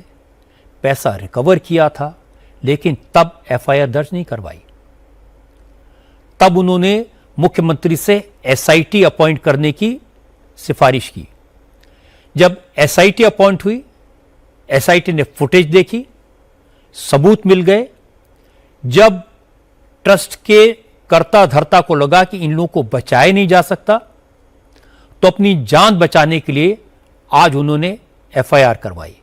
पैसा रिकवर किया था, लेकिन तब एफआईआर दर्ज नहीं करवाई। तब उन्होंने मुख्यमंत्री से एसआईटी अपॉइंट करने की सिफारिश की। जब एसआईटी अपॉइंट हुई, एसआईटी ने फुटेज देखी, सबूत मिल गए। जब ट्रस्ट के कर्ता धर्ता को लगा कि इन लोगों को बचाया नहीं जा सकता, तो अपनी जान बचाने के लिए आज उन्होंने एफआईआर करवाई।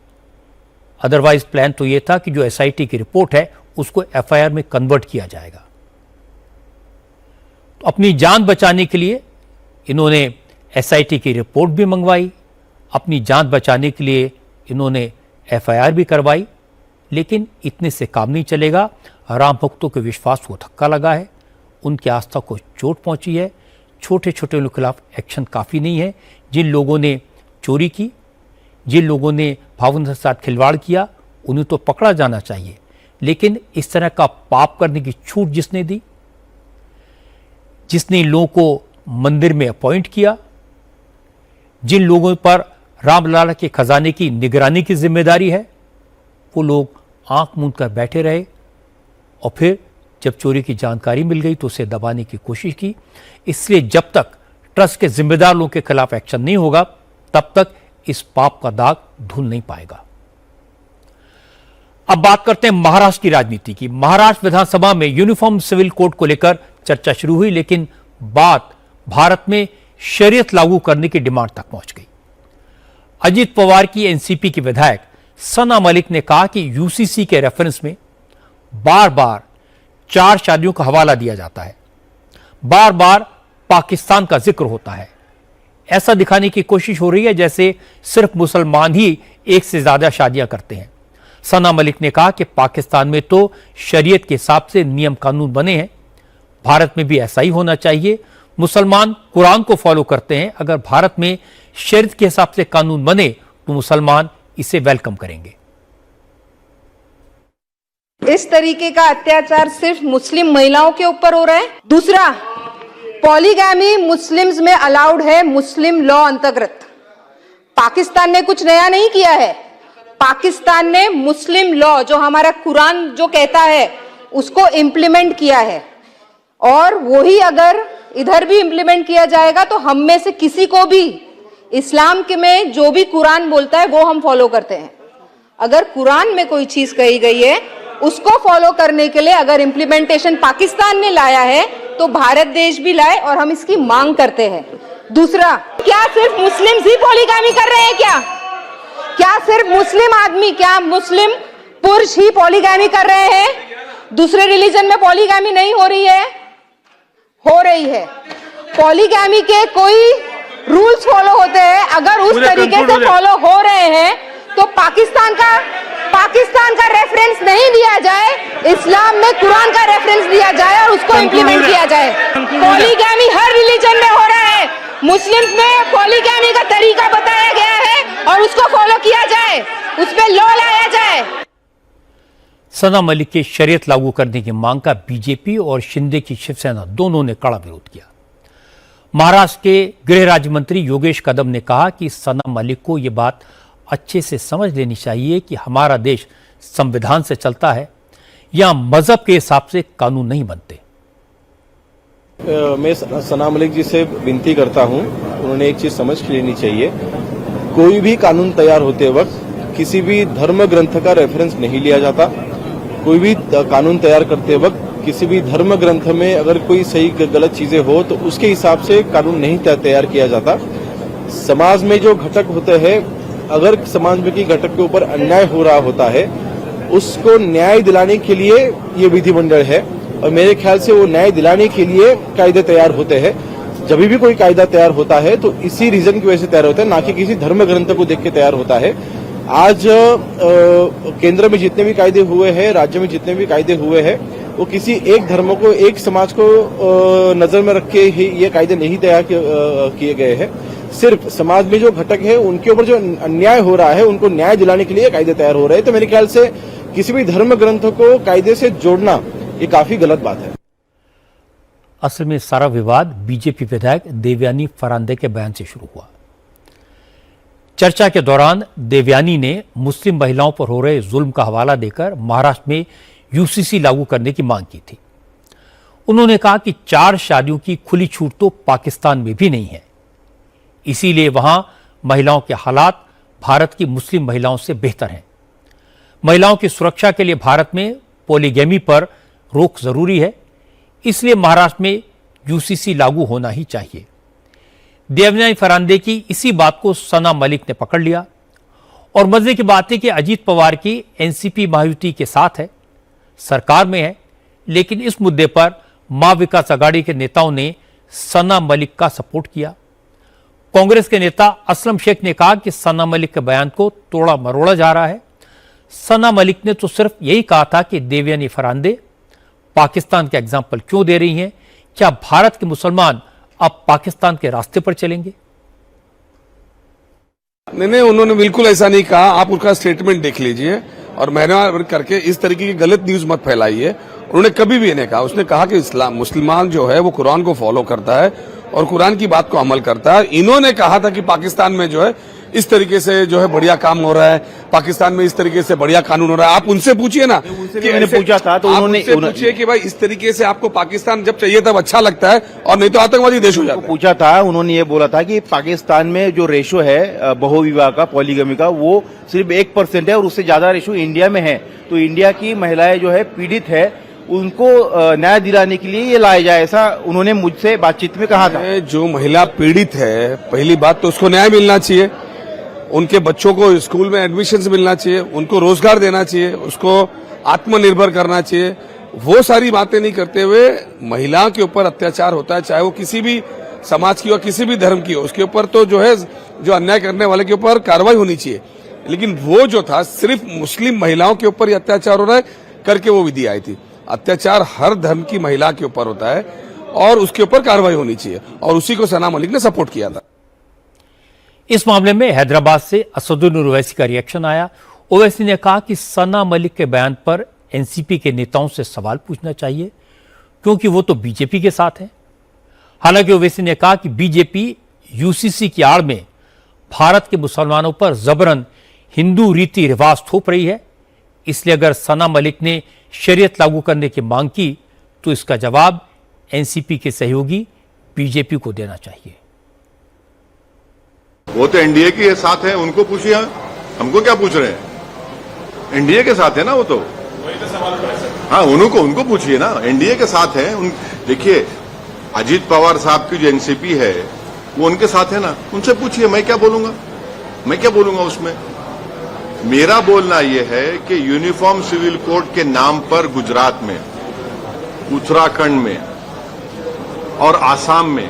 अदरवाइज प्लान तो यह था कि जो एसआईटी की रिपोर्ट है उसको एफआईआर में कन्वर्ट किया जाएगा। तो अपनी जान बचाने के लिए इन्होंने एसआईटी की रिपोर्ट भी मंगवाई, अपनी जान बचाने के लिए इन्होंने एफआईआर भी करवाई, लेकिन इतने से काम नहीं चलेगा। राम भक्तों के विश्वास को धक्का लगा है, उनकी आस्था को चोट पहुंची है। छोटे छोटे लोगों के खिलाफ एक्शन काफ़ी नहीं है। जिन लोगों ने चोरी की, जिन लोगों ने भावना के साथ खिलवाड़ किया, उन्हें तो पकड़ा जाना चाहिए, लेकिन इस तरह का पाप करने की छूट जिसने दी, जिसने इन लोगों को मंदिर में अपॉइंट किया, जिन लोगों पर रामलला के खजाने की निगरानी की जिम्मेदारी है, वो लोग आंख मूंद कर बैठे रहे और फिर जब चोरी की जानकारी मिल गई तो उसे दबाने की कोशिश की। इसलिए जब तक ट्रस्ट के जिम्मेदार लोगों के खिलाफ एक्शन नहीं होगा, तब तक इस पाप का दाग धुल नहीं पाएगा। अब बात करते हैं महाराष्ट्र की राजनीति की। महाराष्ट्र विधानसभा में यूनिफॉर्म सिविल कोड को लेकर चर्चा शुरू हुई, लेकिन बात भारत में शरीयत लागू करने की डिमांड तक पहुंच गई। अजित पवार की एनसीपी की विधायक सना मलिक ने कहा कि यूसीसी के रेफरेंस में बार बार 4 शादियों का हवाला दिया जाता है, बार बार पाकिस्तान का जिक्र होता है। ऐसा दिखाने की कोशिश हो रही है जैसे सिर्फ मुसलमान ही एक से ज्यादा शादियां करते हैं। सना मलिक ने कहा कि पाकिस्तान में तो शरीयत के हिसाब से नियम कानून बने हैं, भारत में भी ऐसा ही होना चाहिए। मुसलमान कुरान को फॉलो करते हैं, अगर भारत में शरीयत के हिसाब से कानून बने तो मुसलमान इसे वेलकम करेंगे। इस तरीके का अत्याचार सिर्फ मुस्लिम महिलाओं के ऊपर हो रहा है। दूसरा, पॉलीगैमी मुस्लिम्स में अलाउड है मुस्लिम लॉ अंतर्गत। पाकिस्तान ने कुछ नया नहीं किया है, पाकिस्तान ने मुस्लिम लॉ जो हमारा कुरान जो कहता है उसको इम्प्लीमेंट किया है, और वही अगर इधर भी इम्प्लीमेंट किया जाएगा तो हम में से किसी को भी इस्लाम के में जो भी कुरान बोलता है वो हम फॉलो करते हैं। अगर कुरान में कोई चीज कही गई है उसको फॉलो करने के लिए अगर इम्प्लीमेंटेशन पाकिस्तान ने लाया है तो भारत देश भी लाए, और हम इसकी मांग करते हैं। दूसरा, क्या सिर्फ मुस्लिम्स ही पॉलीगैमी कर रहे हैं? क्या सिर्फ मुस्लिम आदमी, क्या मुस्लिम पुरुष ही पॉलीगैमी कर रहे हैं? दूसरे रिलीजन में पॉलीगैमी नहीं हो रही है? हो रही है। पॉलीगैमी के कोई रूल्स फॉलो होते हैं, अगर उस तरीके से फॉलो हो रहे हैं तो पाकिस्तान का रेफरेंस नहीं दिया जाए, इस्लाम में कुरान का रेफरेंस दिया जाए और उसको इम्प्लीमेंट किया जाए। पॉलीगैमी हर रिलीजन में हो रहा है, मुस्लिम्स में पॉलीगैमी का तरीका बताया गया है और उसको फॉलो किया जाए, उस पे लॉ लाया जाए। सना मलिक के शरीयत लागू करने की मांग का बीजेपी और शिंदे की शिवसेना दोनों ने कड़ा विरोध किया। महाराष्ट्र के गृह राज्य मंत्री योगेश कदम ने कहा कि सना मलिक को यह बात अच्छे से समझ लेनी चाहिए कि हमारा देश संविधान से चलता है, या मजहब के हिसाब से कानून नहीं बनते। मैं सना मलिक जी से विनती करता हूं, उन्होंने एक चीज समझ लेनी चाहिए, कोई भी कानून तैयार होते वक्त किसी भी धर्म ग्रंथ का रेफरेंस नहीं लिया जाता। कोई भी कानून तैयार करते वक्त किसी भी धर्म ग्रंथ में अगर कोई सही गलत चीजें हो तो उसके हिसाब से कानून नहीं तैयार किया जाता। समाज में जो घटक होते हैं, अगर समाज में की घटक के ऊपर अन्याय हो रहा होता है, उसको न्याय दिलाने के लिए ये विधिमंडल है और मेरे ख्याल से वो न्याय दिलाने के लिए कायदे तैयार होते हैं। जब भी कोई कायदा तैयार होता है तो इसी रीजन की वजह से तैयार होता है, ना कि किसी धर्म ग्रंथ को देख के तैयार होता है। आज केंद्र में जितने भी कायदे हुए हैं, राज्य में जितने भी कायदे हुए हैं, वो किसी एक धर्म को, एक समाज को नजर में रख के ही ये कायदे नहीं तैयार किए गए हैं। सिर्फ समाज में जो घटक है उनके ऊपर जो अन्याय हो रहा है उनको न्याय दिलाने के लिए कायदे तैयार हो रहे हैं। तो मेरे ख्याल से किसी भी धर्म ग्रंथ को कायदे से जोड़ना ये काफी गलत बात है। असल में सारा विवाद बीजेपी विधायक देवयानी फरांदे के बयान से शुरू हुआ। चर्चा के दौरान देवयानी ने मुस्लिम महिलाओं पर हो रहे जुल्म का हवाला देकर महाराष्ट्र में यूसीसी लागू करने की मांग की थी। उन्होंने कहा कि 4 शादियों की खुली छूट तो पाकिस्तान में भी नहीं है, इसीलिए वहां महिलाओं के हालात भारत की मुस्लिम महिलाओं से बेहतर हैं। महिलाओं की सुरक्षा के लिए भारत में पॉलीगैमी पर रोक जरूरी है, इसलिए महाराष्ट्र में यूसीसी लागू होना ही चाहिए। देवयानी फरांदे की इसी बात को सना मलिक ने पकड़ लिया और मजे की बात है कि अजीत पवार की एनसीपी महायुति के साथ है, सरकार में है, लेकिन इस मुद्दे पर मां विकास अघाड़ी के नेताओं ने सना मलिक का सपोर्ट किया। कांग्रेस के नेता असलम शेख ने कहा कि सना मलिक के बयान को तोड़ा मरोड़ा जा रहा है। सना मलिक ने तो सिर्फ यही कहा था कि देवयानी फरांदे पाकिस्तान का एग्जाम्पल क्यों दे रही हैं, क्या भारत के मुसलमान अब पाकिस्तान के रास्ते पर चलेंगे? नहीं, उन्होंने बिल्कुल ऐसा नहीं कहा। आप उसका स्टेटमेंट देख लीजिए और मेहरबानी करके इस तरीके की गलत न्यूज मत फैलाइए। उन्होंने कभी भी नहीं कहा। उसने कहा कि इस्लाम मुसलमान जो है वो कुरान को फॉलो करता है और कुरान की बात को अमल करता है। इन्होंने कहा था कि पाकिस्तान में जो है इस तरीके से जो है बढ़िया काम हो रहा है, पाकिस्तान में इस तरीके से बढ़िया कानून हो रहा है। आप उनसे पूछिए ना कि मैंने पूछा था तो उन्होंने पूछिए कि भाई इस तरीके से आपको पाकिस्तान जब चाहिए तब अच्छा लगता है और नहीं तो आतंकवादी देश हो जाता है। पूछा था, उन्होंने ये बोला था कि पाकिस्तान में जो रेशो है बहुविवाह का, पॉलीगमी का, वो सिर्फ 1% है और उससे ज्यादा रेशो इंडिया में है। तो इंडिया की महिलाएं जो है पीड़ित है, उनको न्याय दिलाने के लिए ये लाया जाए, ऐसा उन्होंने मुझसे बातचीत में कहा था। जो महिला पीड़ित है, पहली बात तो उसको न्याय मिलना चाहिए, उनके बच्चों को स्कूल में एडमिशन मिलना चाहिए, उनको रोजगार देना चाहिए, उसको आत्मनिर्भर करना चाहिए। वो सारी बातें नहीं करते हुए महिलाओं के ऊपर अत्याचार होता है, चाहे वो किसी भी समाज की हो, किसी भी धर्म की हो, उसके ऊपर तो जो है जो अन्याय करने वाले के ऊपर कार्रवाई होनी चाहिए। लेकिन वो जो था सिर्फ मुस्लिम महिलाओं के ऊपर ही अत्याचार हो रहा है करके वो विधि आई थी। अत्याचार हर धर्म की महिला के ऊपर होता है और उसके ऊपर कार्रवाई होनी चाहिए और उसी को सना मलिक ने सपोर्ट किया था। इस मामले में हैदराबाद से असदुद्दीन ओवैसी का रिएक्शन आया। ओवैसी ने कहा कि सना मलिक के बयान पर एनसीपी के नेताओं से सवाल पूछना चाहिए क्योंकि वो तो बीजेपी के साथ हैं। हालांकि ओवैसी ने कहा कि बीजेपी यूसीसी की आड़ में भारत के मुसलमानों पर जबरन हिंदू रीति रिवाज थोप रही है, इसलिए अगर सना मलिक ने शरीयत लागू करने की मांग की तो इसका जवाब एनसीपी के सहयोगी बीजेपी को देना चाहिए। वो तो एनडीए के साथ है, उनको पूछिए, हमको क्या पूछ रहे हैं? एनडीए के साथ है ना वो तो। हाँ, उनको पूछिए ना, एनडीए के साथ है। देखिए, अजीत पवार साहब की जो एनसीपी है वो उनके साथ है ना, उनसे पूछिए। मैं क्या बोलूंगा उसमें? मेरा बोलना यह है कि यूनिफॉर्म सिविल कोड के नाम पर गुजरात में, उत्तराखंड में और आसाम में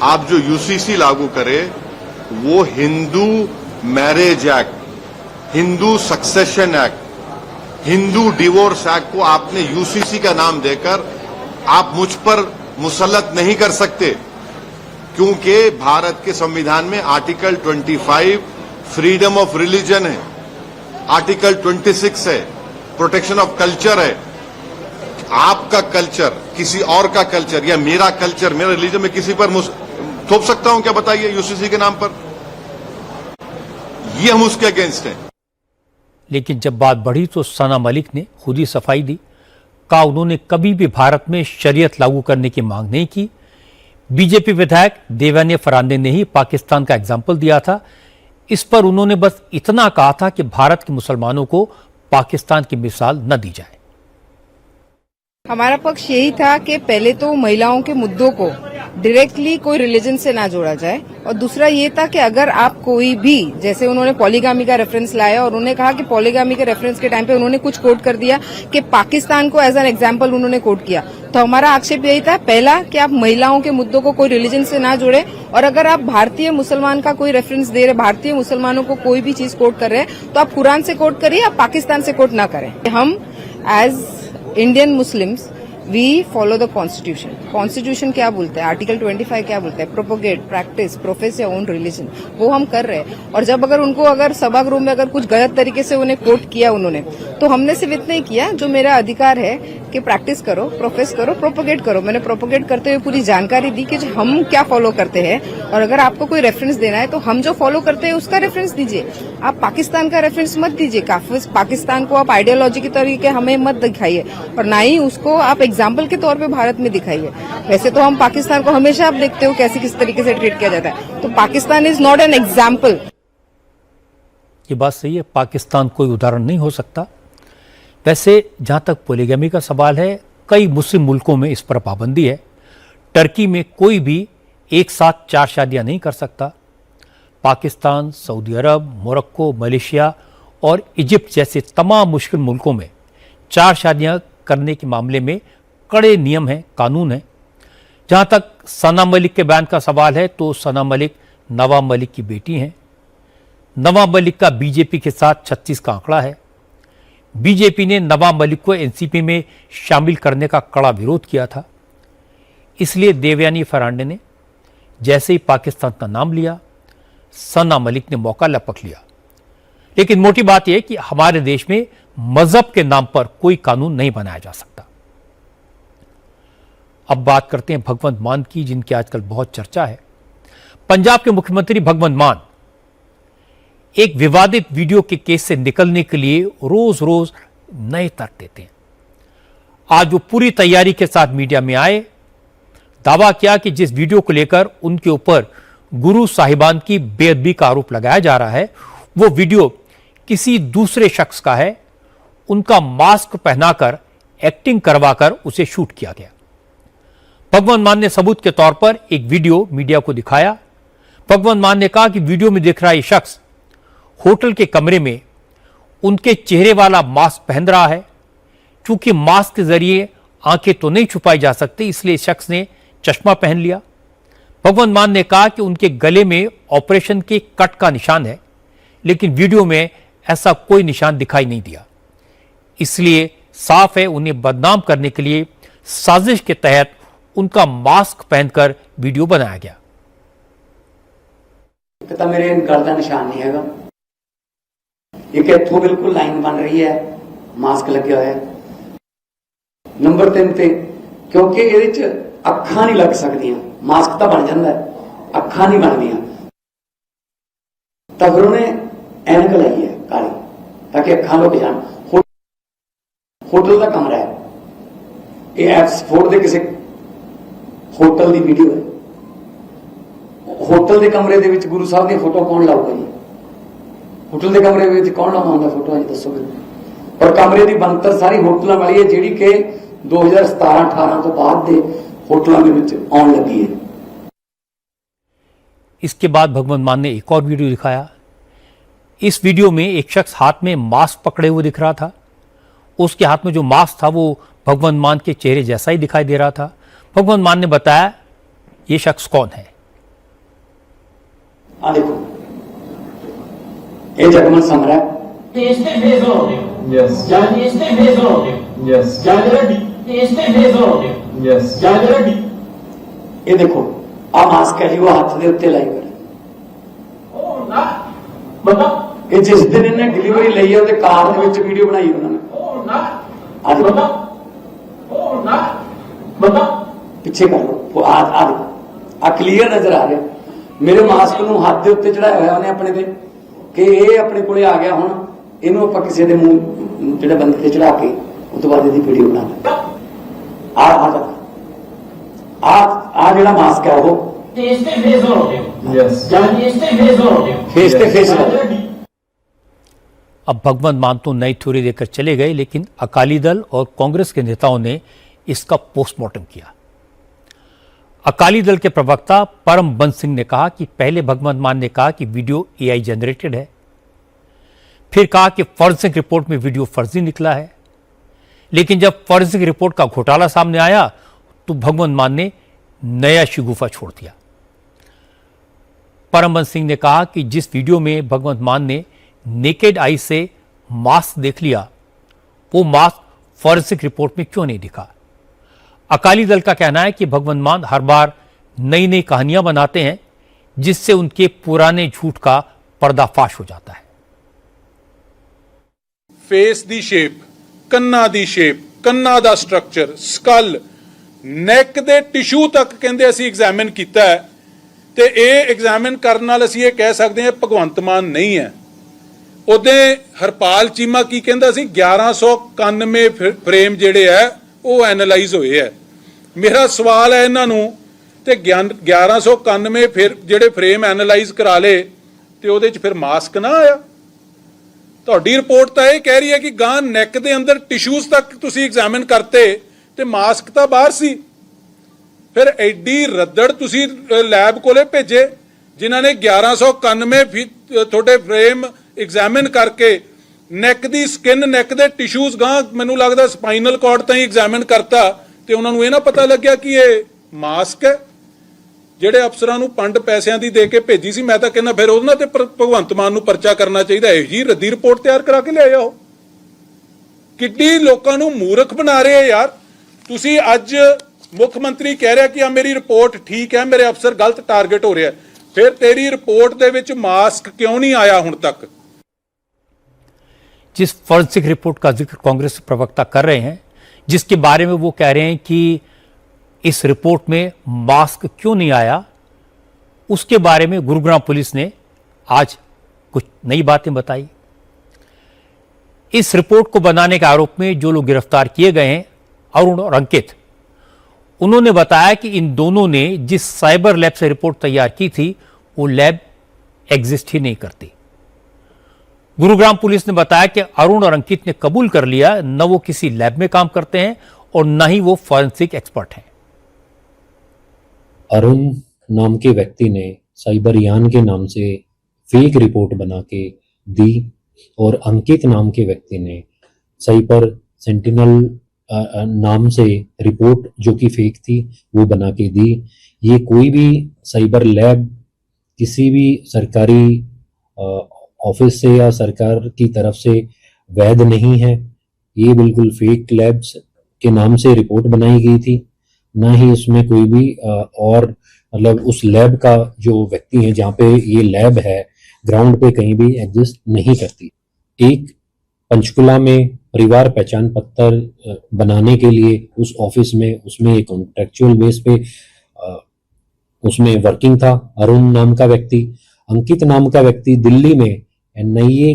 आप जो यूसीसी लागू करें, वो Hindu marriage act, Hindu succession act, Hindu divorce act को आपने यूसीसी का नाम देकर आप मुझ पर मुसल्लत नहीं कर सकते, क्योंकि भारत के संविधान में आर्टिकल 25 फ्रीडम ऑफ रिलीजन है, आर्टिकल 26 है प्रोटेक्शन ऑफ कल्चर है। आपका कल्चर किसी और का कल्चर या मेरा कल्चर, मेरा रिलीजन में किसी पर थोप सकता हूं क्या? बताइए, यूसीसी के नाम पर। ये हम उसके अगेंस्ट हैं। लेकिन जब बात बढ़ी तो सना मलिक ने खुद ही सफाई दी। कहा उन्होंने कभी भी भारत में शरीयत लागू करने की मांग नहीं की। बीजेपी विधायक देवयानी फरांदे ने ही पाकिस्तान का एग्जाम्पल दिया था। इस पर उन्होंने बस इतना कहा था कि भारत के मुसलमानों को पाकिस्तान की मिसाल न दी जाए। हमारा पक्ष यही था कि पहले तो महिलाओं के मुद्दों को डायरेक्टली कोई रिलीजन से ना जोड़ा जाए, और दूसरा ये था कि अगर आप कोई भी, जैसे उन्होंने पॉलीगामी का रेफरेंस लाया और उन्होंने कहा कि पॉलीगामी के रेफरेंस के टाइम पे उन्होंने कुछ कोट कर दिया कि पाकिस्तान को एज एन एग्जाम्पल उन्होंने कोट किया, तो हमारा आक्षेप यही था पहला कि आप महिलाओं के मुद्दों को कोई रिलीजन से ना जोड़े, और अगर आप भारतीय मुसलमान का कोई रेफरेंस दे रहे, भारतीय मुसलमानों को कोई भी चीज कोट कर रहे हैं तो आप कुरान से कोट करिए, आप पाकिस्तान से कोट ना करें। हम as Indian Muslims we follow the constitution. Constitution क्या बोलते हैं, आर्टिकल 25 क्या बोलते हैं, propagate, practice, profess your own religion, वो हम कर रहे हैं। और जब अगर उनको अगर सभागृह में अगर कुछ गलत तरीके से उन्हें कोट किया उन्होंने, तो हमने सिर्फ इतना ही किया जो मेरा अधिकार है कि प्रैक्टिस करो, प्रोफेस करो, प्रोपोगेट करो। मैंने प्रोपोगेट करते हुए पूरी जानकारी दी कि हम क्या फॉलो करते हैं, और अगर आपको कोई रेफरेंस देना है तो हम जो फॉलो करते हैं उसका रेफरेंस दीजिए, आप पाकिस्तान का रेफरेंस मत दीजिए। पाकिस्तान को आप आइडियोलॉजी के तरीके हमें मत दिखाइए, और ना ही उसको आप एग्जाम्पल के तौर पे भारत में दिखाइए। वैसे तो हम पाकिस्तान को हमेशा आप देखते हो कैसे किस तरीके से ट्रीट किया जाता है, तो Pakistan is not an example. ये बात सही है, पाकिस्तान कोई उदाहरण नहीं हो सकता। वैसे जहां तक पोलीगैमी का सवाल है, कई मुस्लिम मुल्कों में इस पर पाबंदी है। टर्की में कोई भी एक साथ 4 शादियां नहीं कर सकता। पाकिस्तान, सऊदी अरब, मोरक्को, मलेशिया और इजिप्ट जैसे तमाम मुश्किल मुल्कों में 4 शादियां करने के मामले में कड़े नियम हैं, कानून हैं। जहां तक सना मलिक के बयान का सवाल है, तो सना मलिक नवाब मलिक की बेटी हैं। नवाब मलिक का बीजेपी के साथ 36 का आंकड़ा है। बीजेपी ने नवाब मलिक को एनसीपी में शामिल करने का कड़ा विरोध किया था। इसलिए देवयानी फर्नांडे ने जैसे ही पाकिस्तान का नाम लिया, सना मलिक ने मौका लपक लिया। लेकिन मोटी बात यह कि हमारे देश में मजहब के नाम पर कोई कानून नहीं बनाया जा सकता। अब बात करते हैं भगवंत मान की, जिनकी आजकल बहुत चर्चा है। पंजाब के मुख्यमंत्री भगवंत मान एक विवादित वीडियो के केस से निकलने के लिए रोज रोज नए तर्क देते हैं। आज वो पूरी तैयारी के साथ मीडिया में आए, दावा किया कि जिस वीडियो को लेकर उनके ऊपर गुरु साहिबान की बेअदबी का आरोप लगाया जा रहा है, वो वीडियो किसी दूसरे शख्स का है। उनका मास्क पहनाकर एक्टिंग करवाकर उसे शूट किया गया। भगवंत मान ने सबूत के तौर पर एक वीडियो मीडिया को दिखाया। भगवंत मान ने कहा कि वीडियो में दिख रहा ये शख्स होटल के कमरे में उनके चेहरे वाला मास्क पहन रहा है। चूंकि मास्क के जरिए आंखें तो नहीं छुपाई जा सकती, इसलिए शख्स ने चश्मा पहन लिया। भगवंत मान ने कहा कि उनके गले में ऑपरेशन के कट का निशान है, लेकिन वीडियो में ऐसा कोई निशान दिखाई नहीं दिया। इसलिए साफ है उन्हें बदनाम करने के लिए साजिश के तहत उनका मास्क पहनकर वीडियो बनाया गया। तो मेरे गल का निशान नहीं है, एक इत्थों बिल्कुल लाइन बन रही है, मास्क लगे हुआ है। नंबर 3 ते क्योंकि ये अखां नहीं लग सकदियां, मास्क तो बन जाता है, अखां नहीं बनदियां, तो फिर उन्हें ऐनक लाई है काली, ताकि अखां लुक जान। होटल का कमरा है, ये एप्सफोर्ड के किसी होटल की वीडियो है। होटल के कमरे दे विच गुरु साहब की फोटो कौन लाऊगा जी? होटल के कमरे में कौन लाउंदा फोटो जी, दसो। और कमरे की बनतर सारी होटलों वाली है, जी कि 2017-18 तो बाद के होटलों के विच आउण लगी है। इसके बाद भगवंत मान ने एक और वीडियो दिखाया। इस वीडियो में एक शख्स हाथ में मास्क पकड़े हुए दिख रहा था। उसके हाथ में जो मास्क था वो भगवंत मान के चेहरे जैसा ही दिखाई दे रहा था। भगवंत मान ने बताया ये शख्स कौन है। देखो ये जगमन समरा ये देखो आ मास्क है जी, वो हाथ के उत्ते लाई कर। ये जिस दिन इन्हें डिलीवरी ली है उहदे कार दे विच वीडियो बनाई उन्होंने। पिछे कर लो, आ क्लीयर नजर आ रहा। मेरे मास्क नूं हाथ दे उत्ते चढ़ाया होया उन्हें अपने ते कि ये अपने कोले आ गया, हुण इहनूं आपां किसी दे मूंह जिहड़े बंदे ते चढ़ा के उस तो बाद इहदी वीडियो बना दी। आ जिहड़ा मास्क है वो फेस ते फेस अब भगवंत मान तो नई थ्योरी देकर चले गए, लेकिन अकाली दल और कांग्रेस के नेताओं ने इसका पोस्टमार्टम किया। अकाली दल के प्रवक्ता परमबंस सिंह ने कहा कि पहले भगवंत मान ने कहा कि वीडियो एआई जनरेटेड है, फिर कहा कि फॉरेंसिक रिपोर्ट में वीडियो फर्जी निकला है, लेकिन जब फॉरेंसिक रिपोर्ट का घोटाला सामने आया तो भगवंत मान ने नया शिगुफा छोड़ दिया। परमबंस सिंह ने कहा कि जिस वीडियो में भगवंत मान ने नेकेड आई से मास्क देख लिया, वो मास्क फॉरेंसिक रिपोर्ट में क्यों नहीं दिखा। अकाली दल का कहना है कि भगवंत मान हर बार नई नई कहानियां बनाते हैं, जिससे उनके पुराने झूठ का पर्दाफाश हो जाता है। फेस दी शेप, ਕੰਨਾਂ ਦੀ ਸ਼ੇਪ, ਕੰਨਾਂ ਦਾ ਸਟਰਕਚਰ, ਸਕਲ, ਨੈਕ ਦੇ ਟਿਸ਼ੂ ਤੱਕ ਕਹਿੰਦੇ ਅਸੀਂ ਐਗਜ਼ਾਮਿਨ ਕੀਤਾ ਹੈ ਤੇ ਇਹ ਐਗਜ਼ਾਮਿਨ ਕਰਨ ਨਾਲ ਅਸੀਂ ਇਹ ਕਹਿ ਸਕਦੇ ਹਾਂ ਭਗਵੰਤ ਮਾਨ ਨਹੀਂ ਹੈ। ਉਹਦੇ ਹਰਪਾਲ ਚੀਮਾ ਕੀ ਕਹਿੰਦਾ ਸੀ 1191 ਫਰੇਮ ਜਿਹੜੇ ਹੈ ਉਹ ਐਨਾਲਾਈਜ਼ ਹੋਏ ਹੈ। ਮੇਰਾ ਸਵਾਲ ਹੈ ਇਹਨਾਂ ਨੂੰ ਤੇ 1191 ਫਿਰ ਜਿਹੜੇ ਫਰੇਮ ਐਨਾਲਾਈਜ਼ ਕਰਾ ਲੇ ਤੇ ਉਹਦੇ 'ਚ ਫਿਰ ਮਾਸਕ ਨਾ ਆਇਆ। ਤੁਹਾਡੀ ਰਿਪੋਰਟ ਤਾਂ ਇਹ ਕਹਿ ਰਹੀ ਹੈ ਕਿ ਗਾਂ ਨੈਕ ਦੇ ਅੰਦਰ ਟਿਸ਼ੂਜ਼ ਤੱਕ ਤੁਸੀਂ ਐਗਜ਼ਾਮਿਨ ਕਰਤੇ ਤੇ ਮਾਸਕ ਤਾਂ ਬਾਹਰ ਸੀ। ਫਿਰ ਐਡੀ ਰੱਦੜ ਤੁਸੀਂ ਲੈਬ ਕੋਲੇ ਭੇਜੇ ਜਿਨ੍ਹਾਂ ਨੇ 1191 ਤੁਹਾਡੇ ਫਰੇਮ ਐਗਜ਼ਾਮਿਨ ਕਰਕੇ ਨੈਕ ਦੀ ਸਕਿਨ, ਨੈਕ ਦੇ ਟਿਸ਼ੂਜ਼ ਗਾਂ ਮੈਨੂੰ ਲੱਗਦਾ ਸਪਾਈਨਲ ਕਾਰਡ ਤਾਂ ਹੀ ਐਗਜ਼ਾਮਿਨ ਕਰਤਾ ਤੇ ਉਹਨਾਂ ਨੂੰ ਇਹ ਨਾ ਪਤਾ ਲੱਗਿਆ ਕਿ ਇਹ ਮਾਸਕ ਹੈ। ਜਿਹੜੇ ਅਫਸਰਾਂ ਨੂੰ ਪੰਡ ਪੈਸਿਆਂ ਦੀ ਦੇ ਕੇ ਭੇਜੀ ਸੀ, ਮੈਂ ਤਾਂ ਕਹਿੰਦਾ ਫਿਰ ਉਹਨਾਂ ਤੇ ਭਗਵੰਤ ਮਾਨ ਨੂੰ ਪਰਚਾ ਕਰਨਾ ਚਾਹੀਦਾ। ਇਹੋ ਜੀ ਰੱਦੀ ਰਿਪੋਰਟ ਤਿਆਰ ਕਰਾ ਕੇ ਲਿਆਇਆ ਉਹ। ਕਿੱਡੀ ਲੋਕਾਂ ਨੂੰ ਮੂਰਖ ਬਣਾ ਰਹੇ ਆ ਯਾਰ ਤੁਸੀਂ। ਅੱਜ ਮੁੱਖ ਮੰਤਰੀ ਕਹਿ ਰਿਹਾ ਕਿ ਆ ਮੇਰੀ ਰਿਪੋਰਟ ਠੀਕ ਹੈ, ਮੇਰੇ ਅਫਸਰ ਗਲਤ ਟਾਰਗੇਟ ਹੋ ਰਿਹਾ, ਫਿਰ ਤੇਰੀ ਰਿਪੋर्ट ਦੇ ਵਿੱਚ ਮਾਸਕ क्यों नहीं आया ਹੁਣ तक। जिस फॉरेंसिक रिपोर्ट का जिक्र कांग्रेस प्रवक्ता कर रहे हैं, जिसके बारे में वो कह रहे हैं कि इस रिपोर्ट में मास्क क्यों नहीं आया, उसके बारे में गुरुग्राम पुलिस ने आज कुछ नई बातें बताई। इस रिपोर्ट को बनाने के आरोप में जो लोग गिरफ्तार किए गए हैं, अरुण और अंकित, उन्होंने बताया कि इन दोनों ने जिस साइबर लैब से रिपोर्ट तैयार की थी वो लैब एग्जिस्ट ही नहीं करती। गुरुग्राम पुलिस ने बताया कि अरुण और अंकित ने कबूल कर लिया न वो किसी लैब में काम करते हैं और न ही वो फॉरेंसिक एक्सपर्ट हैं। अरुण नाम के व्यक्ति ने साइबरयान के नाम से फेक रिपोर्ट बना के दी और अंकित नाम के व्यक्ति ने साइबर सेंटिनल नाम से रिपोर्ट जो कि फेक थी वो बना के दी। ये कोई भी साइबर लैब किसी भी सरकारी ऑफिस से या सरकार की तरफ से वैध नहीं है। ये बिल्कुल फेक लैब्स के नाम से रिपोर्ट बनाई गई थी, ना ही उसमें कोई भी और मतलब उस लैब का जो व्यक्ति है जहाँ पे ये लैब है ग्राउंड पे कहीं भी एग्जिस्ट नहीं करती। एक पंचकुला में परिवार पहचान पत्र बनाने के लिए उस ऑफिस में उसमें एक कॉन्ट्रेक्चुअल बेस पे उसमें वर्किंग था अरुण नाम का व्यक्ति। अंकित नाम का व्यक्ति दिल्ली में एनआईए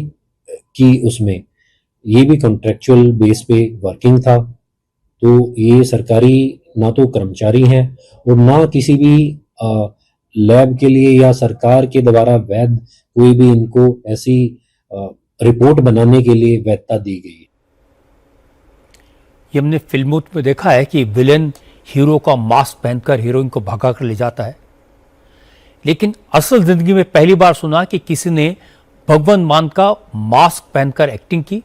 की उसमें ये भी कॉन्ट्रेक्चुअल बेस पे वर्किंग था। तो ये सरकारी ना तो कर्मचारी हैं और ना किसी भी लैब के लिए या सरकार के द्वारा वैध कोई भी इनको ऐसी रिपोर्ट बनाने के लिए वैधता दी गई। ये हमने फिल्मों में देखा है कि विलेन हीरो का मास्क पहनकर हीरोइन को भगा कर ले जाता है, लेकिन असल जिंदगी में पहली बार सुना कि किसी ने भगवंत मान का मास्क पहनकर एक्टिंग की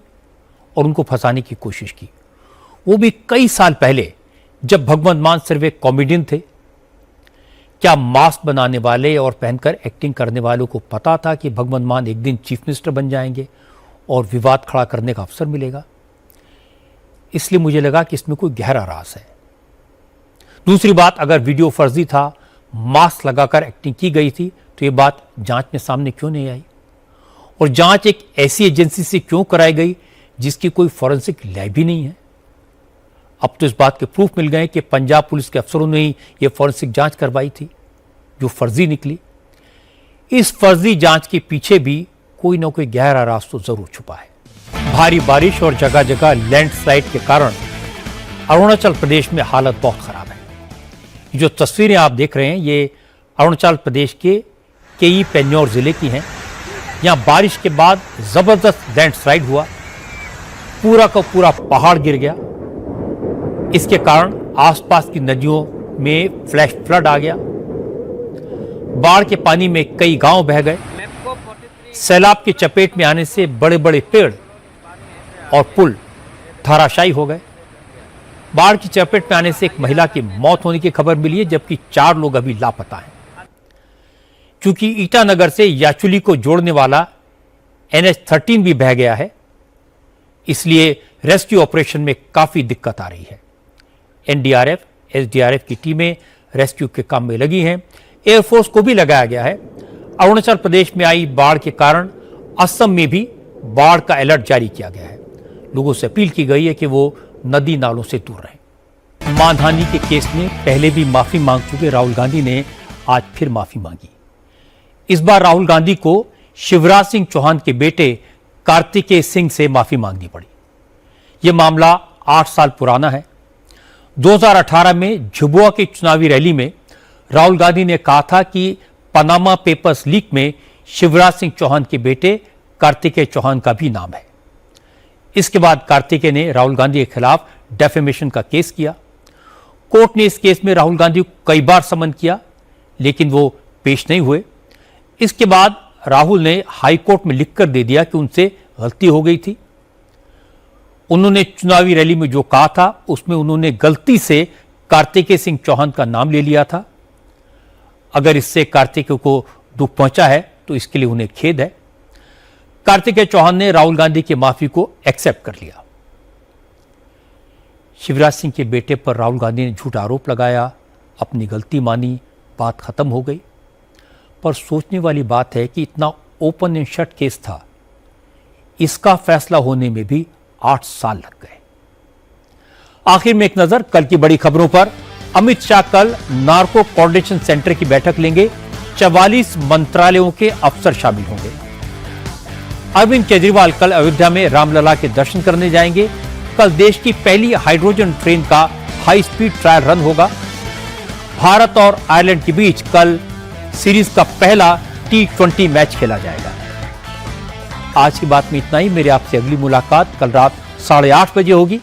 और उनको फंसाने की कोशिश की। वो भी कई साल पहले जब भगवंत मान सिर्फ एक कॉमेडियन थे। क्या मास्क बनाने वाले और पहनकर एक्टिंग करने वालों को पता था कि भगवंत मान एक दिन चीफ मिनिस्टर बन जाएंगे और विवाद खड़ा करने का अवसर मिलेगा? इसलिए मुझे लगा कि इसमें कोई गहरा राज है। दूसरी बात, अगर वीडियो फर्जी था, मास्क लगाकर एक्टिंग की गई थी, तो ये बात जांच में सामने क्यों नहीं आई? और जांच एक ऐसी एजेंसी से क्यों कराई गई जिसकी कोई फॉरेंसिक लैब ही नहीं है? अब तो इस बात के प्रूफ मिल गए कि पंजाब पुलिस के अफसरों ने ही यह फॉरेंसिक जांच करवाई थी जो फर्जी निकली। इस फर्जी जांच के पीछे भी कोई ना कोई गहरा राज तो जरूर छुपा है। भारी बारिश और जगह जगह लैंडस्लाइड के कारण अरुणाचल प्रदेश में हालत बहुत खराब है। जो तस्वीरें आप देख रहे हैं ये अरुणाचल प्रदेश के केई पेन्योर जिले की हैं। यहाँ बारिश के बाद जबरदस्त लैंडस्लाइड हुआ, पूरा का पूरा पहाड़ गिर गया। इसके कारण आसपास की नदियों में फ्लैश फ्लड आ गया। बाढ़ के पानी में कई गांव बह गए। सैलाब की चपेट में आने से बड़े बड़े पेड़ और पुल धराशायी हो गए। बाढ़ की चपेट में आने से एक महिला की मौत होने की खबर मिली है, जबकि 4 लोग अभी लापता हैं। क्योंकि ईटानगर से याचुली को जोड़ने वाला NH-13 भी बह गया है, इसलिए रेस्क्यू ऑपरेशन में काफी दिक्कत आ रही है। NDRF, SDRF की टीमें रेस्क्यू के काम में लगी हैं। एयरफोर्स को भी लगाया गया है। अरुणाचल प्रदेश में आई बाढ़ के कारण असम में भी बाढ़ का अलर्ट जारी किया गया है। लोगों से अपील की गई है कि वो नदी नालों से दूर रहें। मानहानि के केस में पहले भी माफी मांग चुके राहुल गांधी ने आज फिर माफी मांगी। इस बार राहुल गांधी को शिवराज सिंह चौहान के बेटे कार्तिकेय सिंह से माफी मांगनी पड़ी। यह मामला 8 साल पुराना है। 2018 में झुबुआ की चुनावी रैली में राहुल गांधी ने कहा था कि पनामा पेपर्स लीक में शिवराज सिंह चौहान के बेटे कार्तिकेय चौहान का भी नाम है। इसके बाद कार्तिकेय ने राहुल गांधी के खिलाफ डेफेमेशन का केस किया। कोर्ट ने इस केस में राहुल गांधी को कई बार समन किया, लेकिन वो पेश नहीं हुए। इसके बाद राहुल ने हाई कोर्ट में लिखकर दे दिया कि उनसे गलती हो गई थी। उन्होंने चुनावी रैली में जो कहा था उसमें उन्होंने गलती से कार्तिकेय सिंह चौहान का नाम ले लिया था। अगर इससे कार्तिकेय को दुख पहुंचा है तो इसके लिए उन्हें खेद है। कार्तिकेय चौहान ने राहुल गांधी की माफी को एक्सेप्ट कर लिया। शिवराज सिंह के बेटे पर राहुल गांधी ने झूठा आरोप लगाया, अपनी गलती मानी, बात खत्म हो गई। पर सोचने वाली बात है कि इतना ओपन एंड शट केस था, इसका फैसला होने में भी 8 साल लग गए। आखिर में एक नजर कल की बड़ी खबरों पर। अमित शाह कल नार्को कोऑर्डिनेशन सेंटर की बैठक लेंगे। 44 मंत्रालयों के अफसर शामिल होंगे। अरविंद केजरीवाल कल अयोध्या में रामलला के दर्शन करने जाएंगे। कल देश की पहली हाइड्रोजन ट्रेन का हाई स्पीड ट्रायल रन होगा। भारत और आयरलैंड के बीच कल सीरीज का पहला T20 मैच खेला जाएगा। आज की बात में इतना ही। मेरे आपसे अगली मुलाकात कल रात 8:30 बजे होगी।